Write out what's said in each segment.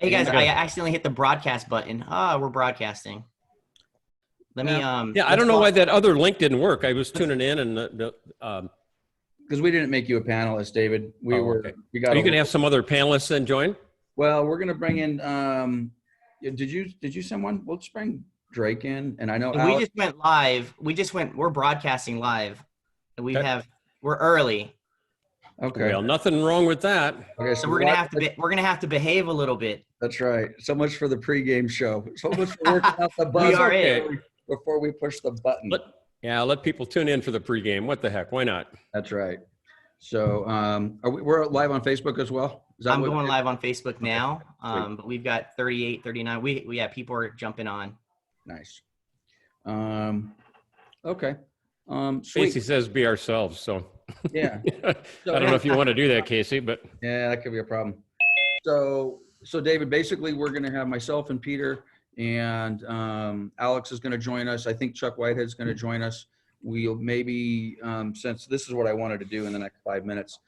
Hey guys, I accidentally hit the broadcast button. We're broadcasting. Let me Yeah, I don't know why that other link didn't work. I was tuning in and because we didn't make you a panelist, David. We okay. we got. Are you going to have some other panelists then join? Well, we're going to bring in. Did you send one? We'll just bring Drake in, and I know we just went live. We're broadcasting live. We're early. Okay. Well, nothing wrong with that. Okay, so we're gonna have to behave a little bit. That's right. So much for the pregame show. So much for working out the buzz before we push the button. Let people tune in for the pregame. What the heck? Why not? That's right. So we're live on Facebook as well? I'm going live on Facebook now, but we've got 38, 39. People are jumping on. Nice. Okay. Casey says be ourselves, so. Yeah. I don't know if you want to do that, Casey, but. Yeah, that could be a problem. So David, basically we're going to have myself and Peter and Alex is going to join us. I think Chuck Whitehead's going to join us. We'll maybe, since this is what I wanted to do in the next 5 minutes,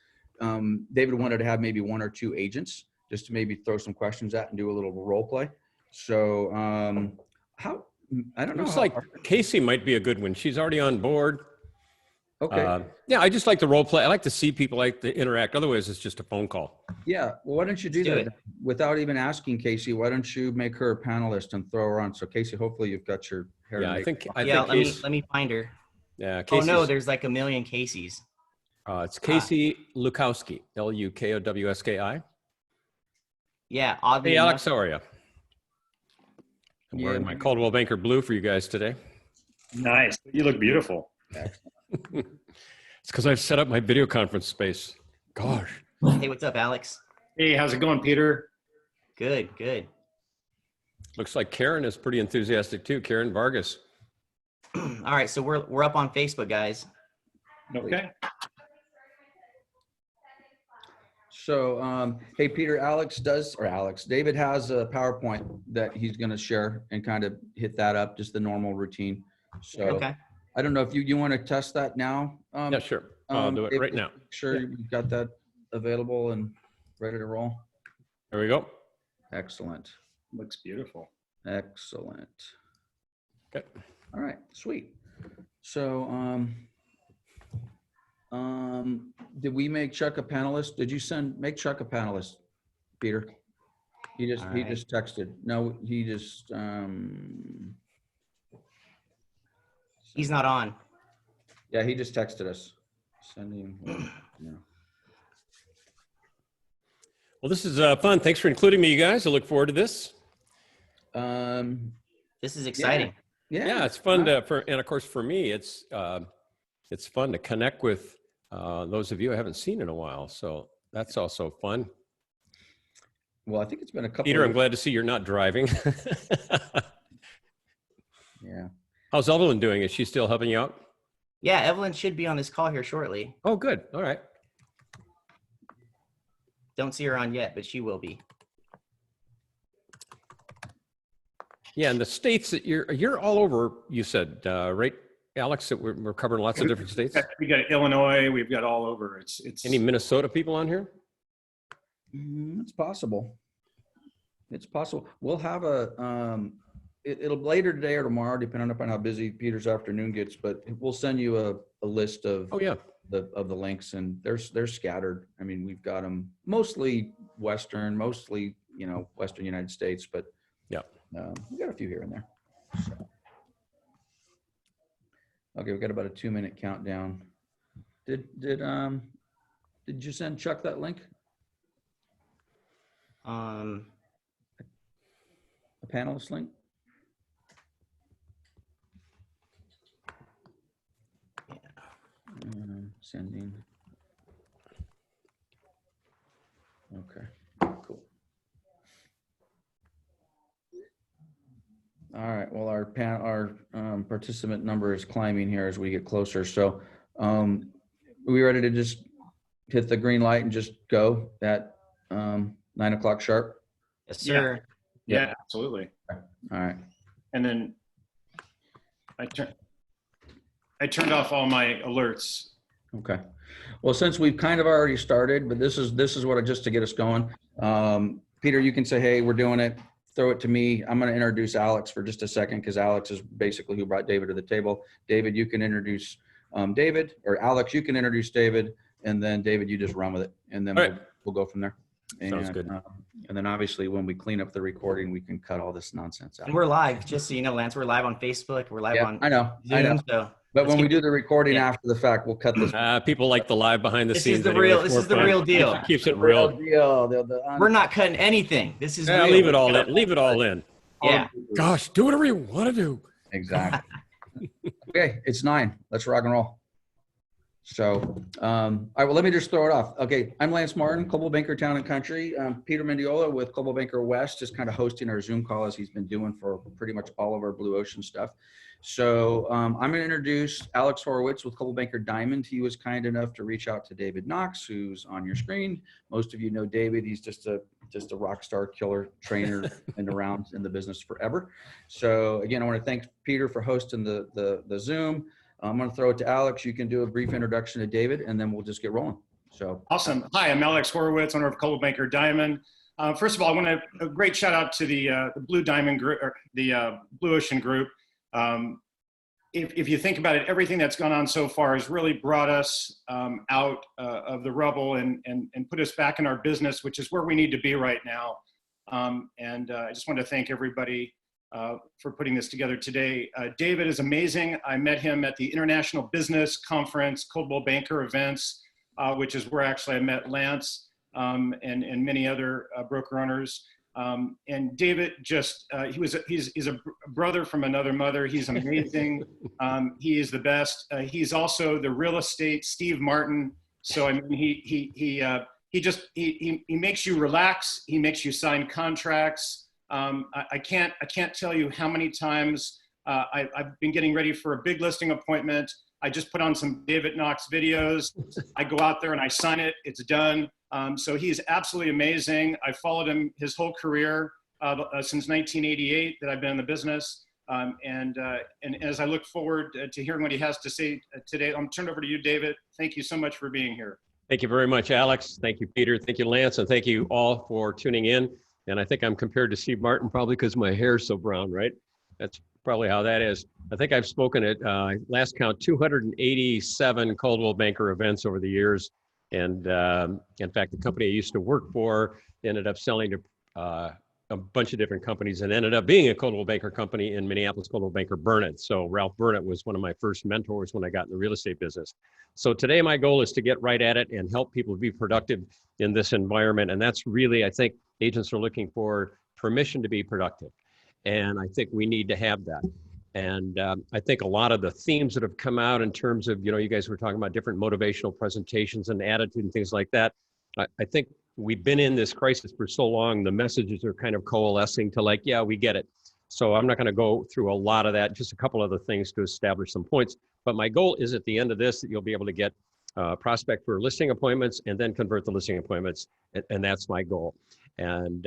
David wanted to have maybe 1 or 2 agents just to maybe throw some questions at and do a little role play. So I don't know. Looks like Casey might be a good one. She's already on board. Okay. Yeah, I just like the role play. I like to see people like to interact. Otherwise, it's just a phone call. Yeah. Well, why don't you do that without even asking Casey? Why don't you make her a panelist and throw her on? So Casey, hopefully you've got your hair. Yeah, I think let me find her. Yeah. Casey's, oh no, there's like a million Caseys. It's Casey Lukowski, Lukowski. Yeah. Oddly hey, enough. Alex, how are you? I'm wearing my Caldwell Banker blue for you guys today. Nice. You look beautiful. It's because I've set up my video conference space. Gosh. Hey, what's up, Alex? Hey, how's it going, Peter? Good. Looks like Karen is pretty enthusiastic too. Karen Vargas. All right, so we're up on Facebook, guys. Okay. So, hey, Peter, David has a PowerPoint that he's going to share and kind of hit that up, just the normal routine. So, okay. I don't know if you want to test that now. Yeah, sure. I'll do it right now. Sure, you've got that available and ready to roll. There we go. Excellent. Looks beautiful. Excellent. Okay. All right, sweet. So, did we make Chuck a panelist? Did you make Chuck a panelist, Peter? He just texted. No, he just he's not on. Yeah, he just texted us. Sending. Yeah. Well, this is fun. Thanks for including me, you guys. I look forward to this. This is exciting. Yeah, it's fun and of course for me, it's fun to connect with those of you I haven't seen in a while. So that's also fun. Well, I think it's been a couple. Peter, I'm glad to see you're not driving. Yeah. How's Evelyn doing? Is she still helping you out? Yeah, Evelyn should be on this call here shortly. Oh, good. All right. Don't see her on yet, but she will be. Yeah, and the states that you're all over, you said, right, Alex, that we're covering lots of different states? We got Illinois, we've got all over. It's Any Minnesota people on here? It's possible. It's possible. We'll have it'll later today or tomorrow, depending upon how busy Peter's afternoon gets, but we'll send you a list of the links, and they're scattered. I mean, we've got them mostly Western, Western United States, but we got a few here and there. So. Okay, we've got about a 2-minute countdown. Did you send Chuck that link? A panelist link? Sending. Okay, cool. All right. Well, our participant number is climbing here as we get closer. So, are we ready to just hit the green light and just go at 9 o'clock sharp? Yes, sir. Yeah, absolutely. All right. And then I turned off all my alerts. Okay. Well, since we've kind of already started, but this is what just to get us going. Peter, you can say, hey, we're doing it. Throw it to me. I'm going to introduce Alex for just a second because Alex is basically who brought David to the table. David, you can introduce David, or Alex, you can introduce David, and then David, you just run with it, and then we'll go from there. Sounds good. And then obviously when we clean up the recording, we can cut all this nonsense out. And we're live, just so you know, Lance. We're live on Facebook. We're live on I know. Zoom. So But when we do the recording after the fact, we'll cut this. People like the live behind the this scenes. is the anyway. real. It's This more is the fun. real deal. Keeps it real. We're not cutting anything. This is real. Leave it all in. Leave it all in. Yeah. Gosh, do whatever you want to do. Exactly. Okay, it's 9. Let's rock and roll. So, all right, well, let me just throw it off. Okay, I'm Lance Martin, Coldwell Banker Town and Country. Peter Mendiola with Coldwell Banker West is kind of hosting our Zoom call as he's been doing for pretty much all of our Blue Ocean stuff. So I'm going to introduce Alex Horowitz with Coldwell Banker Diamond. He was kind enough to reach out to David Knox, who's on your screen. Most of you know David. He's just a rock star killer trainer and around in the business forever. So again, I want to thank Peter for hosting the Zoom. I'm going to throw it to Alex. You can do a brief introduction to David, and then we'll just get rolling. So awesome. Hi, I'm Alex Horowitz, owner of Coldwell Banker Diamond. First of all, I want a great shout out to the Blue Diamond Group, or the Blue Ocean Group. If you think about it, everything that's gone on so far has really brought us out of the rubble and put us back in our business, which is where we need to be right now. I just want to thank everybody for putting this together today. David is amazing. I met him at the International Business Conference, Coldwell Banker events, which is where actually I met Lance and many other broker owners. And David just, he's a brother from another mother. He's amazing. He is the best. He's also the real estate Steve Martin. So, I mean, he makes you relax. He makes you sign contracts. I can't tell you how many times I've been getting ready for a big listing appointment. I just put on some David Knox videos. I go out there and I sign it. It's done. So he's absolutely amazing. I followed him his whole career since 1988 that I've been in the business. And as I look forward to hearing what he has to say today, I'm turned over to you, David. Thank you so much for being here. Thank you very much, Alex. Thank you, Peter. Thank you, Lance. And thank you all for tuning in. And I think I'm compared to Steve Martin probably because my hair's so brown, right? That's probably how that is. I think I've spoken at last count 287 Coldwell Banker events over the years. And in fact, the company I used to work for ended up selling to a bunch of different companies and ended up being a Coldwell Banker company in Minneapolis, Coldwell Banker Burnett. So Ralph Burnett was one of my first mentors when I got in the real estate business. So today my goal is to get right at it and help people be productive in this environment. And that's really, I think agents are looking for permission to be productive. And I think we need to have that. And I think a lot of the themes that have come out in terms of, you guys were talking about different motivational presentations and attitude and things like that. I think we've been in this crisis for so long, the messages are kind of coalescing to like, yeah, we get it. So I'm not going to go through a lot of that, just a couple other things to establish some points. But my goal is at the end of this, that you'll be able to get prospect for listing appointments and then convert the listing appointments. And that's my goal. And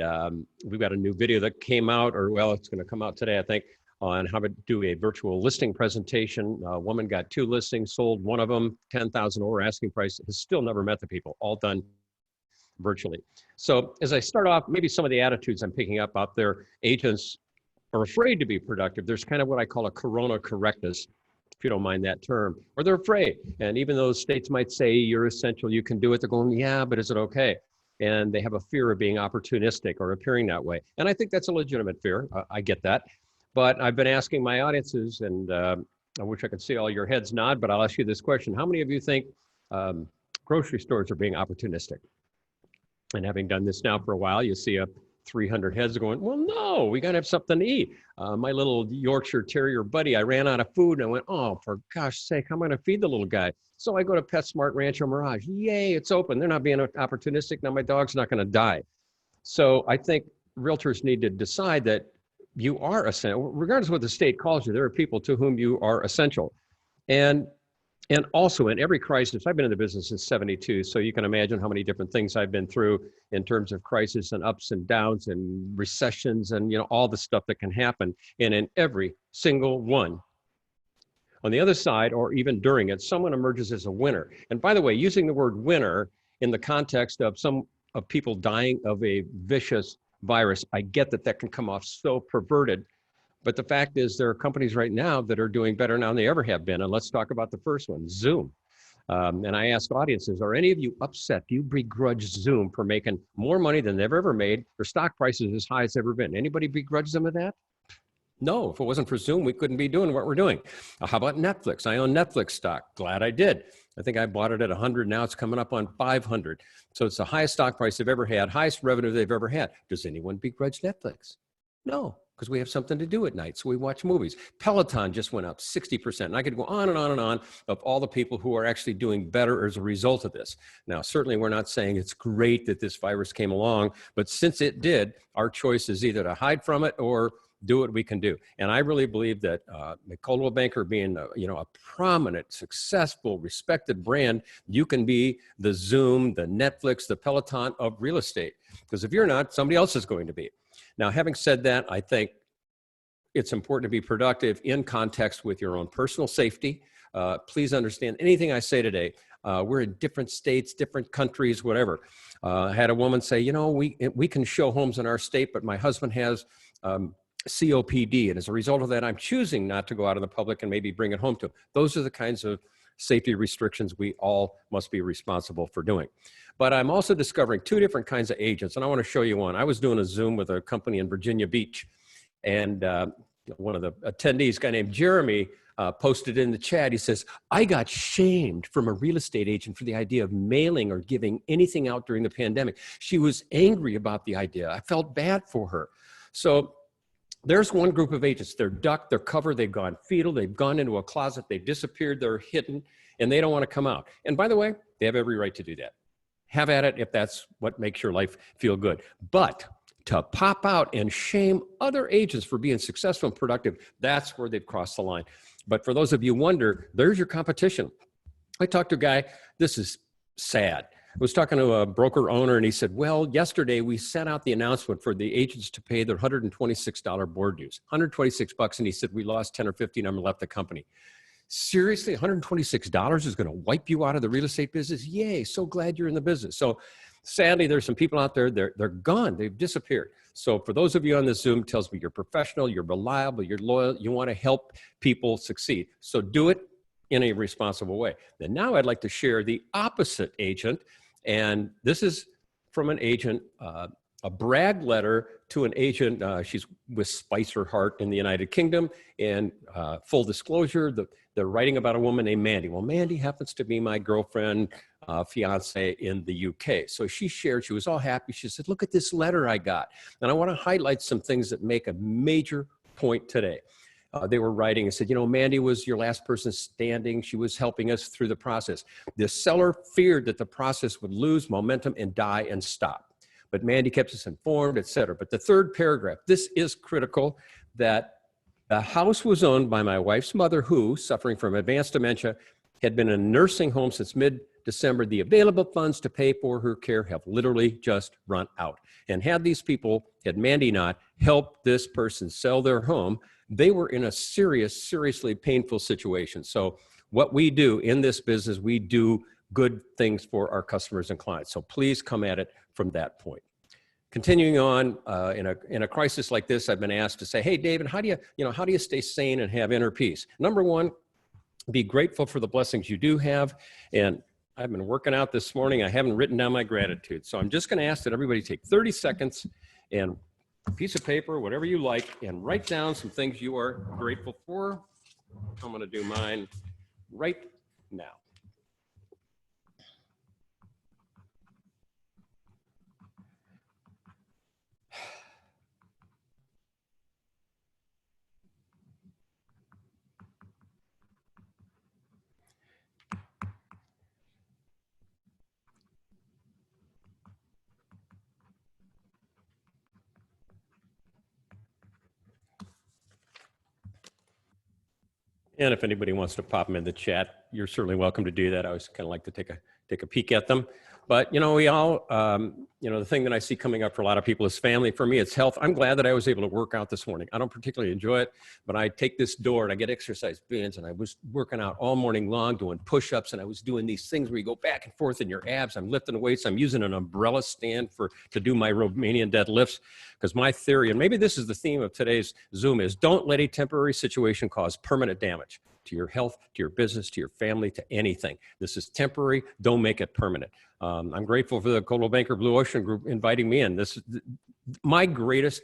we've got a new video that came out, or well, it's going to come out today, I think, on how to do a virtual listing presentation. A woman got 2 listings, sold one of them, 10,000 over asking price, has still never met the people, all done virtually. So as I start off, maybe some of the attitudes I'm picking up out there, agents are afraid to be productive. There's kind of what I call a corona correctness, if you don't mind that term, or they're afraid. And even though states might say you're essential, you can do it, they're going, yeah, but is it okay? And they have a fear of being opportunistic or appearing that way. And I think that's a legitimate fear. I get that. But I've been asking my audiences, and I wish I could see all your heads nod, but I'll ask you this question. How many of you think grocery stores are being opportunistic? And having done this now for a while, you see 300 heads going, well, no, we got to have something to eat. My little Yorkshire Terrier buddy, I ran out of food and I went, oh, for gosh sake, how am I going to feed the little guy? So I go to PetSmart Rancho Mirage. Yay, it's open. They're not being opportunistic. Now my dog's not going to die. So I think realtors need to decide that you are essential. Regardless of what the state calls you, there are people to whom you are essential. And also in every crisis, I've been in the business since '72, so you can imagine how many different things I've been through in terms of crisis and ups and downs and recessions and all the stuff that can happen. And in every single one, on the other side or even during it, someone emerges as a winner. And by the way, using the word winner in the context of people dying of a vicious virus. I get that that can come off so perverted, but the fact is there are companies right now that are doing better now than they ever have been. And let's talk about the first one, Zoom. And I ask audiences, are any of you upset? Do you begrudge Zoom for making more money than they've ever made? Their stock price is as high as ever been. Anybody begrudge them of that? No, if it wasn't for Zoom, we couldn't be doing what we're doing. How about Netflix? I own Netflix stock. Glad I did. I think I bought it at 100. Now it's coming up on 500. So it's the highest stock price they've ever had, highest revenue they've ever had. Does anyone begrudge Netflix? No, because we have something to do at night. So we watch movies. Peloton just went up 60%. And I could go on and on and on of all the people who are actually doing better as a result of this. Now, certainly we're not saying it's great that this virus came along, but since it did, our choice is either to hide from it or do what we can do. And I really believe that Coldwell Banker being a prominent, successful, respected brand, you can be the Zoom, the Netflix, the Peloton of real estate. Because if you're not, somebody else is going to be. Now, having said that, I think it's important to be productive in context with your own personal safety. Please understand anything I say today. We're in different states, different countries, whatever. I had a woman say, we can show homes in our state, but my husband has COPD. And as a result of that, I'm choosing not to go out in the public and maybe bring it home to him. Those are the kinds of safety restrictions we all must be responsible for doing. But I'm also discovering two different kinds of agents, and I want to show you one. I was doing a Zoom with a company in Virginia Beach, and one of the attendees, a guy named Jeremy, posted in the chat. He says, I got shamed from a real estate agent for the idea of mailing or giving anything out during the pandemic. She was angry about the idea. I felt bad for her. So there's one group of agents. They're ducked, they're covered, they've gone fetal, they've gone into a closet, they've disappeared, they're hidden, and they don't want to come out. And by the way, they have every right to do that. Have at it if that's what makes your life feel good. But to pop out and shame other agents for being successful and productive, that's where they've crossed the line. But for those of you who wonder, there's your competition. I talked to a guy, this is sad. I was talking to a broker owner and he said, well, yesterday we sent out the announcement for the agents to pay their $126 board dues, $126. And he said, we lost 10 or 15 of them and left the company. Seriously, $126 is going to wipe you out of the real estate business? Yay, so glad you're in the business. So sadly, there's some people out there, they're gone, they've disappeared. So for those of you on the Zoom, tells me you're professional, you're reliable, you're loyal, you want to help people succeed. So do it in a responsible way. And now I'd like to share the opposite agent. And this is from an agent, a brag letter to an agent. She's with Spicer Hart in the United Kingdom. And full disclosure, they're writing about a woman named Mandy. Well, Mandy happens to be my girlfriend, fiance in the UK. So she shared, she was all happy. She said, look at this letter I got. And I want to highlight some things that make a major point today. They were writing and said, Mandy was your last person standing. She was helping us through the process. The seller feared that the process would lose momentum and die and stop. But Mandy kept us informed, et cetera. But the third paragraph, this is critical, that the house was owned by my wife's mother who, suffering from advanced dementia, had been in a nursing home since mid-December. The available funds to pay for her care have literally just run out. And had these people, had Mandy not helped this person sell their home, they were in a seriously painful situation. So what we do in this business, we do good things for our customers and clients. So please come at it from that point. Continuing on, in a crisis like this, I've been asked to say, hey, David, how do you stay sane and have inner peace? Number one, be grateful for the blessings you do have. And I've been working out this morning. I haven't written down my gratitude. So I'm just going to ask that everybody take 30 seconds and a piece of paper, whatever you like, and write down some things you are grateful for. I'm going to do mine right now. And if anybody wants to pop them in the chat, you're certainly welcome to do that. I always kind of like to take a peek at them. But, you know, we all, you know, the thing that I see coming up for a lot of people is family. For me, it's health. I'm glad that I was able to work out this morning. I don't particularly enjoy it, but I take this door and I get exercise bands, and I was working out all morning long doing push-ups, and I was doing these things where you go back and forth in your abs. I'm lifting weights. I'm using an umbrella stand to do my Romanian deadlifts, because my theory, and maybe this is the theme of today's Zoom, is don't let a temporary situation cause permanent damage to your health, to your business, to your family, to anything. This is temporary. Don't make it permanent. I'm grateful for the Coldwell Banker Blue Ocean Group inviting me in. This is my greatest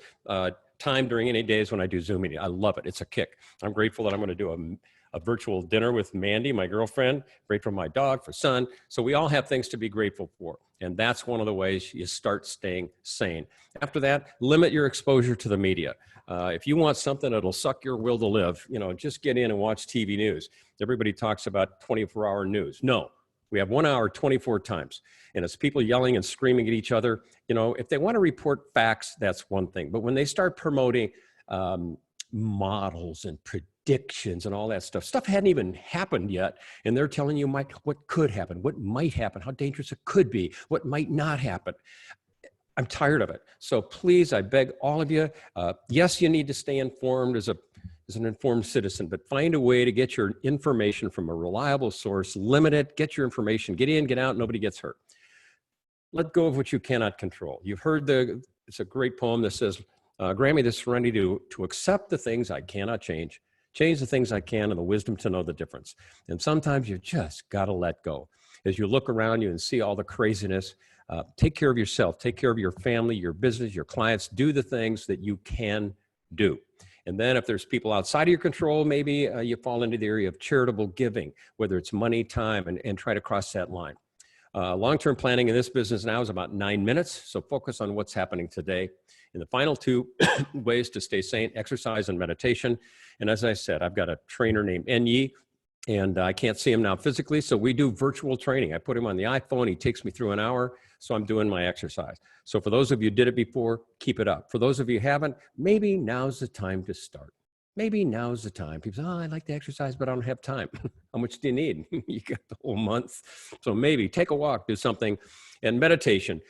time during any days when I do Zoom meeting. I love it. It's a kick. I'm grateful that I'm going to do a virtual dinner with Mandy, my girlfriend, grateful for my dog, for son. So we all have things to be grateful for. And that's one of the ways you start staying sane. After that, limit your exposure to the media. If you want something that'll suck your will to live, you know, just get in and watch TV news. Everybody talks about 24-hour news. No, we have 1 hour 24 times. And it's people yelling and screaming at each other. You know, if they want to report facts, that's one thing. But when they start promoting models and predictions and all that stuff hadn't even happened yet. And they're telling you what could happen, what might happen, how dangerous it could be, what might not happen. I'm tired of it. So please, I beg all of you, yes, you need to stay informed as an informed citizen, but find a way to get your information from a reliable source, limit it, get your information, get in, get out, nobody gets hurt. Let go of what you cannot control. You've heard it's a great poem that says, grant me the serenity to accept the things I cannot change the things I can, and the wisdom to know the difference. And sometimes you just got to let go. As you look around you and see all the craziness, take care of yourself, take care of your family, your business, your clients, do the things that you can do. And then if there's people outside of your control, maybe you fall into the area of charitable giving, whether it's money, time, and try to cross that line. Long-term planning in this business now is about 9 minutes, so focus on what's happening today. And the final two ways to stay sane, exercise and meditation. And as I said, I've got a trainer named Enyi, and I can't see him now physically, so we do virtual training. I put him on the iPhone, he takes me through an hour, so I'm doing my exercise. So for those of you who did it before, keep it up. For those of you who haven't, maybe now's the time to start. Maybe now's the time. People say, oh, I like to exercise, but I don't have time. How much do you need? You got the whole month. So maybe take a walk, do something. And meditation,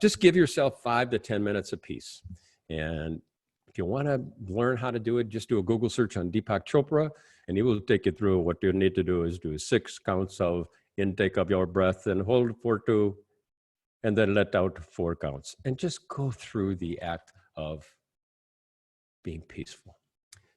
just give yourself 5 to 10 minutes of peace. And if you want to learn how to do it, just do a Google search on Deepak Chopra, and he will take you through what you need to do is do 6 counts of intake of your breath and hold for 2, and then let out 4 counts. And just go through the act of being peaceful.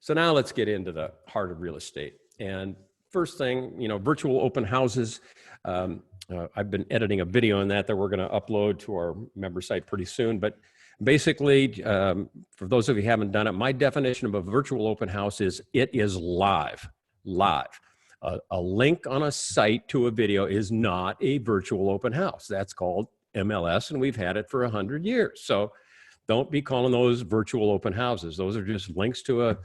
So now let's get into the heart of real estate. And first thing, you know, virtual open houses. I've been editing a video on that we're going to upload to our member site pretty soon. But basically, for those of you who haven't done it, my definition of a virtual open house is it is live. A link on a site to a video is not a virtual open house. That's called MLS, and we've had it for 100 years. So don't be calling those virtual open houses. Those are just links to a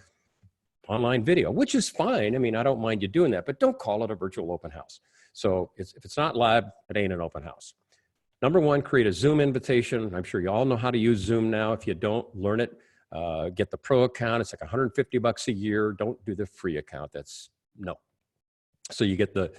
online video, which is fine. I mean, I don't mind you doing that, but don't call it a virtual open house. So if it's not live, it ain't an open house. Number 1, create a Zoom invitation. I'm sure you all know how to use Zoom now. If you don't, learn it. Get the pro account. It's like $150 a year. Don't do the free account. No. So you get the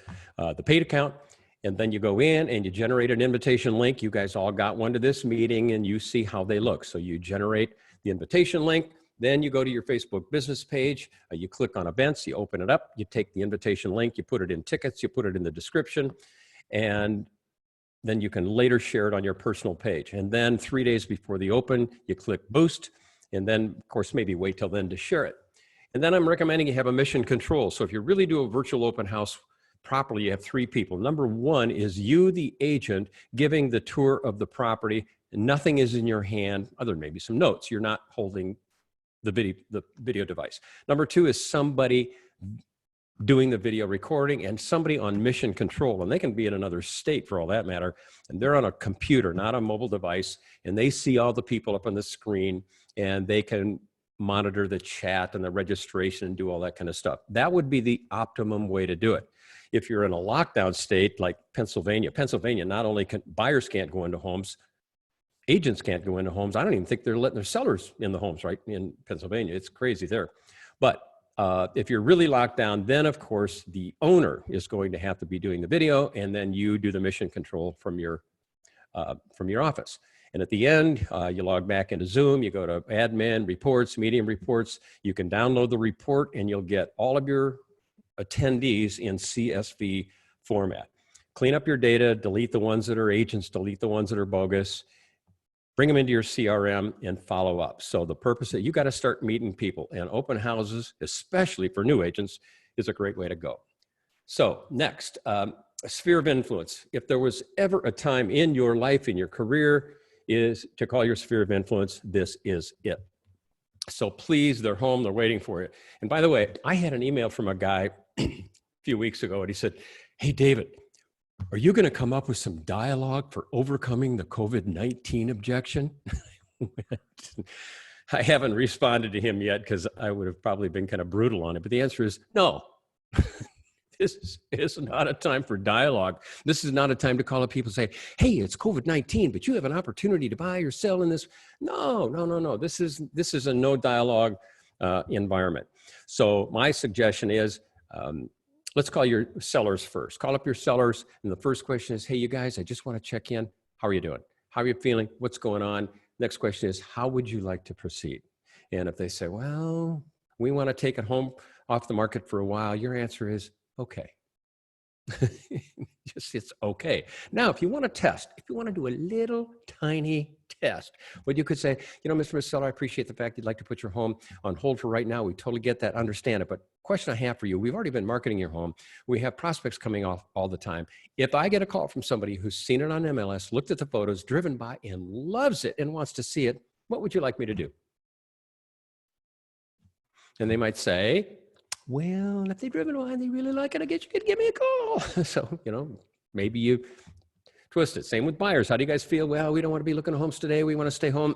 paid account, and then you go in and you generate an invitation link. You guys all got one to this meeting, and you see how they look. So you generate the invitation link. Then you go to your Facebook business page, you click on events, you open it up, you take the invitation link, you put it in tickets, you put it in the description, and then you can later share it on your personal page. And then 3 days before the open, you click boost, and then of course, maybe wait till then to share it. And then I'm recommending you have a mission control. So if you really do a virtual open house properly, you have 3 people. Number 1 is you, the agent, giving the tour of the property. Nothing is in your hand, other than maybe some notes. You're not holding the video device. Number 2 is somebody doing the video recording, and somebody on mission control, and they can be in another state for all that matter, and they're on a computer, not a mobile device, and they see all the people up on the screen, and they can monitor the chat and the registration and do all that kind of stuff. That would be the optimum way to do it. If you're in a lockdown state like Pennsylvania, not only buyers can't go into homes, agents can't go into homes. I don't even think they're letting their sellers in the homes, right, in Pennsylvania. It's crazy there. But if you're really locked down, then of course the owner is going to have to be doing the video, and then you do the mission control from your from your office. And at the end, you log back into Zoom, you go to admin, reports, medium reports. You can download the report and you'll get all of your attendees in CSV format. Clean up your data, delete the ones that are agents, delete the ones that are bogus, bring them into your CRM and follow up. So the purpose that you got to start meeting people, and open houses, especially for new agents, is a great way to go. So next, sphere of influence. If there was ever a time in your life, in your career, is to call your sphere of influence, this is it. So please, they're home, they're waiting for you. And by the way, I had an email from a guy a few weeks ago, and he said, hey, David, are you going to come up with some dialogue for overcoming the COVID-19 objection? I haven't responded to him yet because I would have probably been kind of brutal on it. But the answer is no. This is not a time for dialogue. This is not a time to call up people and say, hey, it's COVID-19, but you have an opportunity to buy or sell in this. No. This is a no dialogue environment. So my suggestion is, let's call your sellers first. Call up your sellers. And the first question is, hey, you guys, I just want to check in. How are you doing? How are you feeling? What's going on? Next question is, how would you like to proceed? And if they say, well, we want to take it home off the market for a while, your answer is, okay. It's okay. Now, if you want to test, if you want to do a little tiny test, what you could say, you know, Mr. Seller, I appreciate the fact you'd like to put your home on hold for right now. We totally get that, understand it. But question I have for you, we've already been marketing your home. We have prospects coming off all the time. If I get a call from somebody who's seen it on MLS, looked at the photos, driven by and loves it and wants to see it, what would you like me to do? And they might say, well, if they've driven by and they really like it, I guess you could give me a call. So, you know, maybe you twist it. Same with buyers. How do you guys feel? Well, we don't want to be looking at homes today. We want to stay home.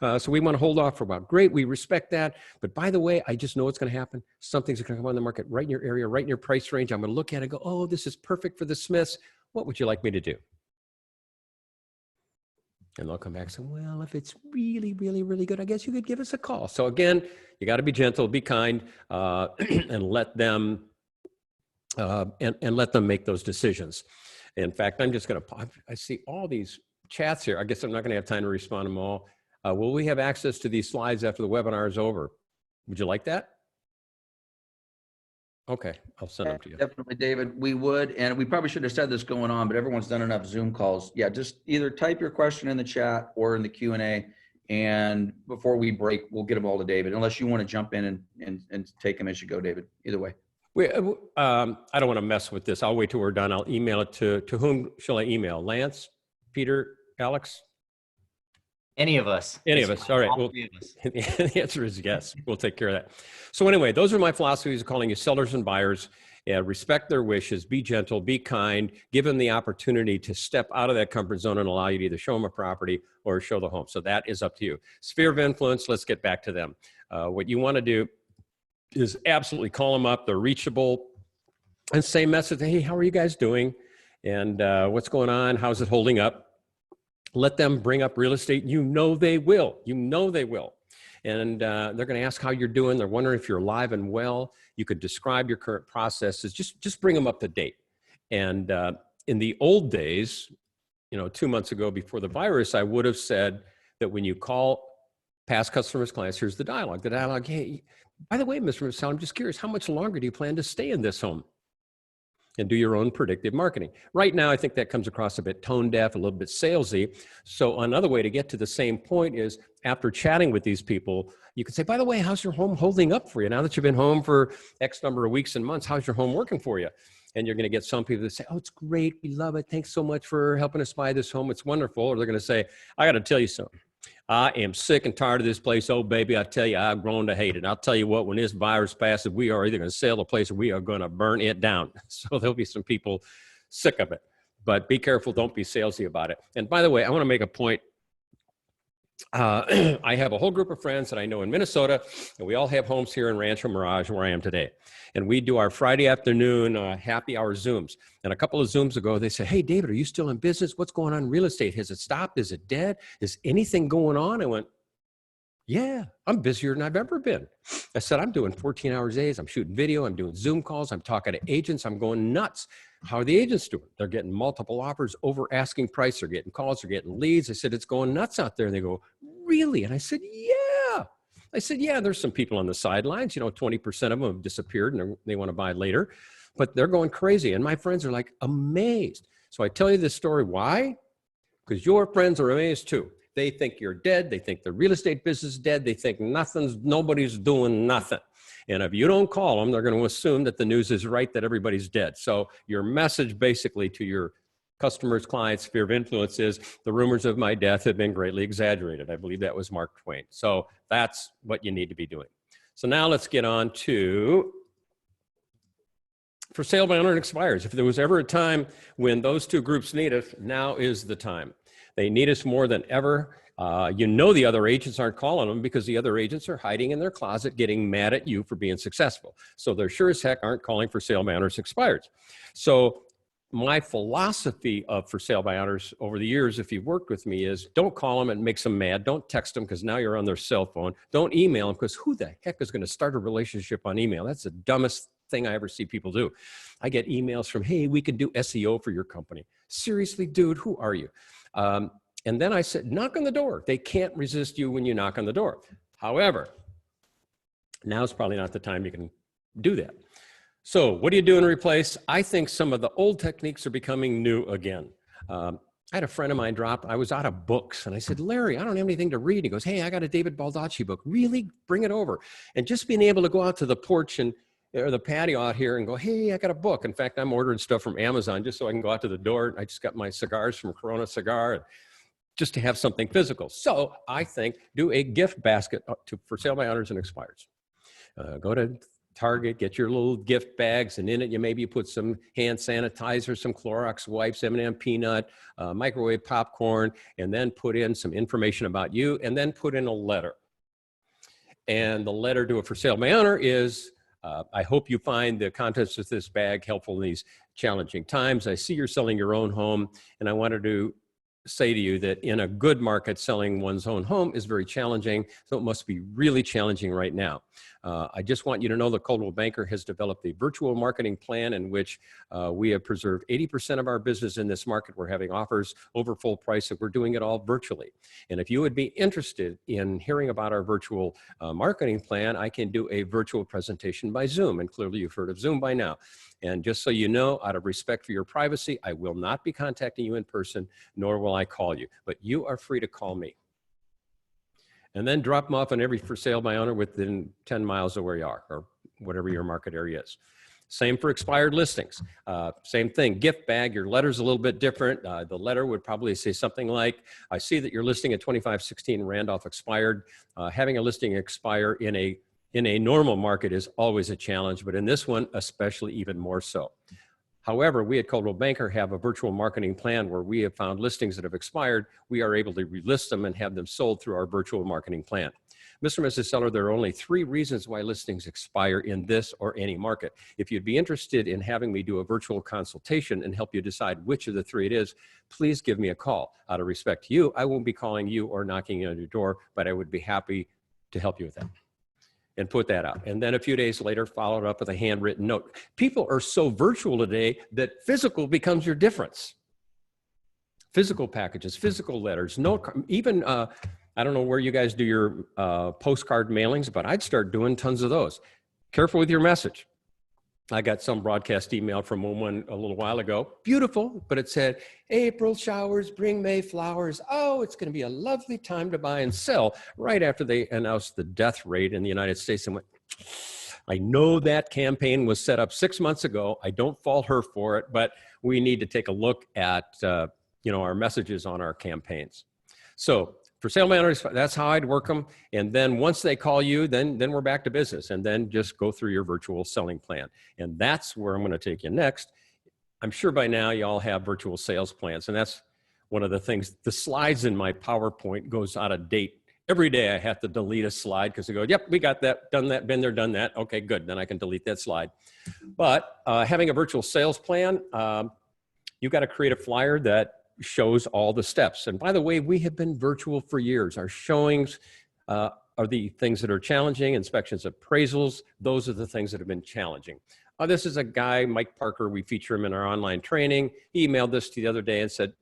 So we want to hold off for a while. Great. We respect that. But by the way, I just know what's going to happen. Something's going to come on the market right in your area, right in your price range. I'm going to look at it and go, oh, this is perfect for the Smiths. What would you like me to do? And they'll come back and say, well, if it's really, really, really good, I guess you could give us a call. So again, you got to be gentle, be kind, and let them let them make those decisions. In fact, I'm just going to, I see all these chats here. I guess I'm not going to have time to respond to them all. Will we have access to these slides after the webinar is over? Would you like that? Okay, I'll send them to you. Definitely, David, we would. And we probably should have said this going on, but everyone's done enough Zoom calls. Yeah, just either type your question in the chat or in the Q&A. And before we break, we'll get them all to David, unless you want to jump in and take them as you go, David. Either way. I don't want to mess with this. I'll wait till we're done. I'll email it to whom shall I email? Lance, Peter, Alex? Any of us. Any of us. All right. All Well, three of us. the answer is yes. We'll take care of that. So anyway, those are my philosophies of calling you sellers and buyers. Respect their wishes, be gentle, be kind, give them the opportunity to step out of that comfort zone and allow you to either show them a property or show the home. So that is up to you. Sphere of influence, let's get back to them. What you want to do is absolutely call them up. They're reachable. And same message, hey, how are you guys doing? And what's going on? How's it holding up? Let them bring up real estate. You know they will. You know they will. And they're going to ask how you're doing. They're wondering if you're alive and well. You could describe your current processes. Just bring them up to date. And in the old days, 2 months ago before the virus, I would have said that when you call past customers, clients, here's the dialogue. The dialogue, hey, by the way, Mr. Marcel, I'm just curious, how much longer do you plan to stay in this home? And do your own predictive marketing. Right now, I think that comes across a bit tone deaf, a little bit salesy. So another way to get to the same point is after chatting with these people, you can say, by the way, how's your home holding up for you? Now that you've been home for X number of weeks and months, how's your home working for you? And you're going to get some people that say, oh, it's great. We love it. Thanks so much for helping us buy this home. It's wonderful. Or they're going to say, I got to tell you something. I am sick and tired of this place. Oh, baby, I tell you, I've grown to hate it. I'll tell you what, when this virus passes, we are either going to sell the place or we are going to burn it down. So there'll be some people sick of it. But be careful. Don't be salesy about it. And by the way, I want to make a point. I have a whole group of friends that I know in Minnesota, and we all have homes here in Rancho Mirage where I am today. And we do our Friday afternoon happy hour Zooms. And a couple of Zooms ago, they said, hey, David, are you still in business? What's going on in real estate? Has it stopped? Is it dead? Is anything going on? I went, yeah, I'm busier than I've ever been. I said, I'm doing 14 hours days. I'm shooting video. I'm doing Zoom calls. I'm talking to agents. I'm going nuts. How are the agents doing? They're getting multiple offers, over asking price. They're getting calls, they're getting leads. I said, it's going nuts out there. And they go, really? And I said, yeah. I said, yeah, there's some people on the sidelines, 20% of them have disappeared and they want to buy later, but they're going crazy. And my friends are like amazed. So I tell you this story. Why? Because your friends are amazed too. They think you're dead. They think the real estate business is dead. They think nobody's doing nothing. And if you don't call them, they're going to assume that the news is right, that everybody's dead. So your message basically to your customers, clients, sphere of influence is the rumors of my death have been greatly exaggerated. I believe that was Mark Twain. So that's what you need to be doing. So now let's get on to for sale by owner and expires. If there was ever a time when those two groups need us, now is the time. They need us more than ever. The other agents aren't calling them because the other agents are hiding in their closet getting mad at you for being successful. So they're sure as heck aren't calling for sale by owners expires. So my philosophy of for sale by owners over the years, if you've worked with me, is don't call them and makes them mad. Don't text them because now you're on their cell phone. Don't email them because who the heck is going to start a relationship on email? That's the dumbest thing I ever see people do. I get emails from, hey, we can do SEO for your company. Seriously, dude, who are you? And then I said, knock on the door. They can't resist you when you knock on the door. However, now's probably not the time you can do that. So what do you do and replace? I think some of the old techniques are becoming new again. I had a friend of mine drop, I was out of books. And I said, Larry, I don't have anything to read. He goes, hey, I got a David Baldacci book. Really? Bring it over. And just being able to go out to the porch or the patio out here and go, hey, I got a book. In fact, I'm ordering stuff from Amazon just so I can go out to the door. I just got my cigars from Corona Cigar just to have something physical. So I think do a gift basket for sale by owners and expires. Go to Target, get your little gift bags, and in it, you put some hand sanitizer, some Clorox wipes, M&M peanut, microwave popcorn, and then put in some information about you, and then put in a letter. And the letter to a for sale by owner is, I hope you find the contents of this bag helpful in these challenging times. I see you're selling your own home, and I wanted to say to you that in a good market, selling one's own home is very challenging. So it must be really challenging right now. I just want you to know that Coldwell Banker has developed a virtual marketing plan in which we have preserved 80% of our business in this market. We're having offers over full price, and we're doing it all virtually. And if you would be interested in hearing about our virtual marketing plan, I can do a virtual presentation by Zoom. And clearly you've heard of Zoom by now. And just so you know, out of respect for your privacy, I will not be contacting you in person, nor will I call you. But you are free to call me. And then drop them off on every for sale by owner within 10 miles of where you are, or whatever your market area is. Same for expired listings. Same thing, gift bag, your letter's a little bit different. The letter would probably say something like, I see that you're listing at 2516 Randolph expired. Having a listing expire in a normal market is always a challenge, but in this one, especially even more so. However, we at Coldwell Banker have a virtual marketing plan where we have found listings that have expired. We are able to relist them and have them sold through our virtual marketing plan. Mr. and Mrs. Seller, there are only 3 reasons why listings expire in this or any market. If you'd be interested in having me do a virtual consultation and help you decide which of the 3 it is, please give me a call. Out of respect to you, I won't be calling you or knocking on your door, but I would be happy to help you with that. And put that out. And then a few days later, follow it up with a handwritten note. People are so virtual today that physical becomes your difference. Physical packages, physical letters, even, I don't know where you guys do your postcard mailings, but I'd start doing tons of those. Careful with your message. I got some broadcast email from one a little while ago. Beautiful, but it said, April showers bring May flowers. Oh, it's going to be a lovely time to buy and sell. Right after they announced the death rate in the United States, and went, I know that campaign was set up 6 months ago. I don't fault her for it, but we need to take a look at our messages on our campaigns. So for sale by owners, that's how I'd work them. And then once they call you, then we're back to business. And then just go through your virtual selling plan. And that's where I'm going to take you next. I'm sure by now you all have virtual sales plans. And that's one of the things. The slides in my PowerPoint goes out of date. Every day I have to delete a slide because I go, yep, we got that, done that, been there, done that. Okay, good. Then I can delete that slide. But having a virtual sales plan, you've got to create a flyer that shows all the steps. And by the way, we have been virtual for years. Our showings are the things that are challenging. Inspections, appraisals, those are the things that have been challenging. This is a guy, Mike Parker. We feature him in our online training. He emailed this to the other day and said,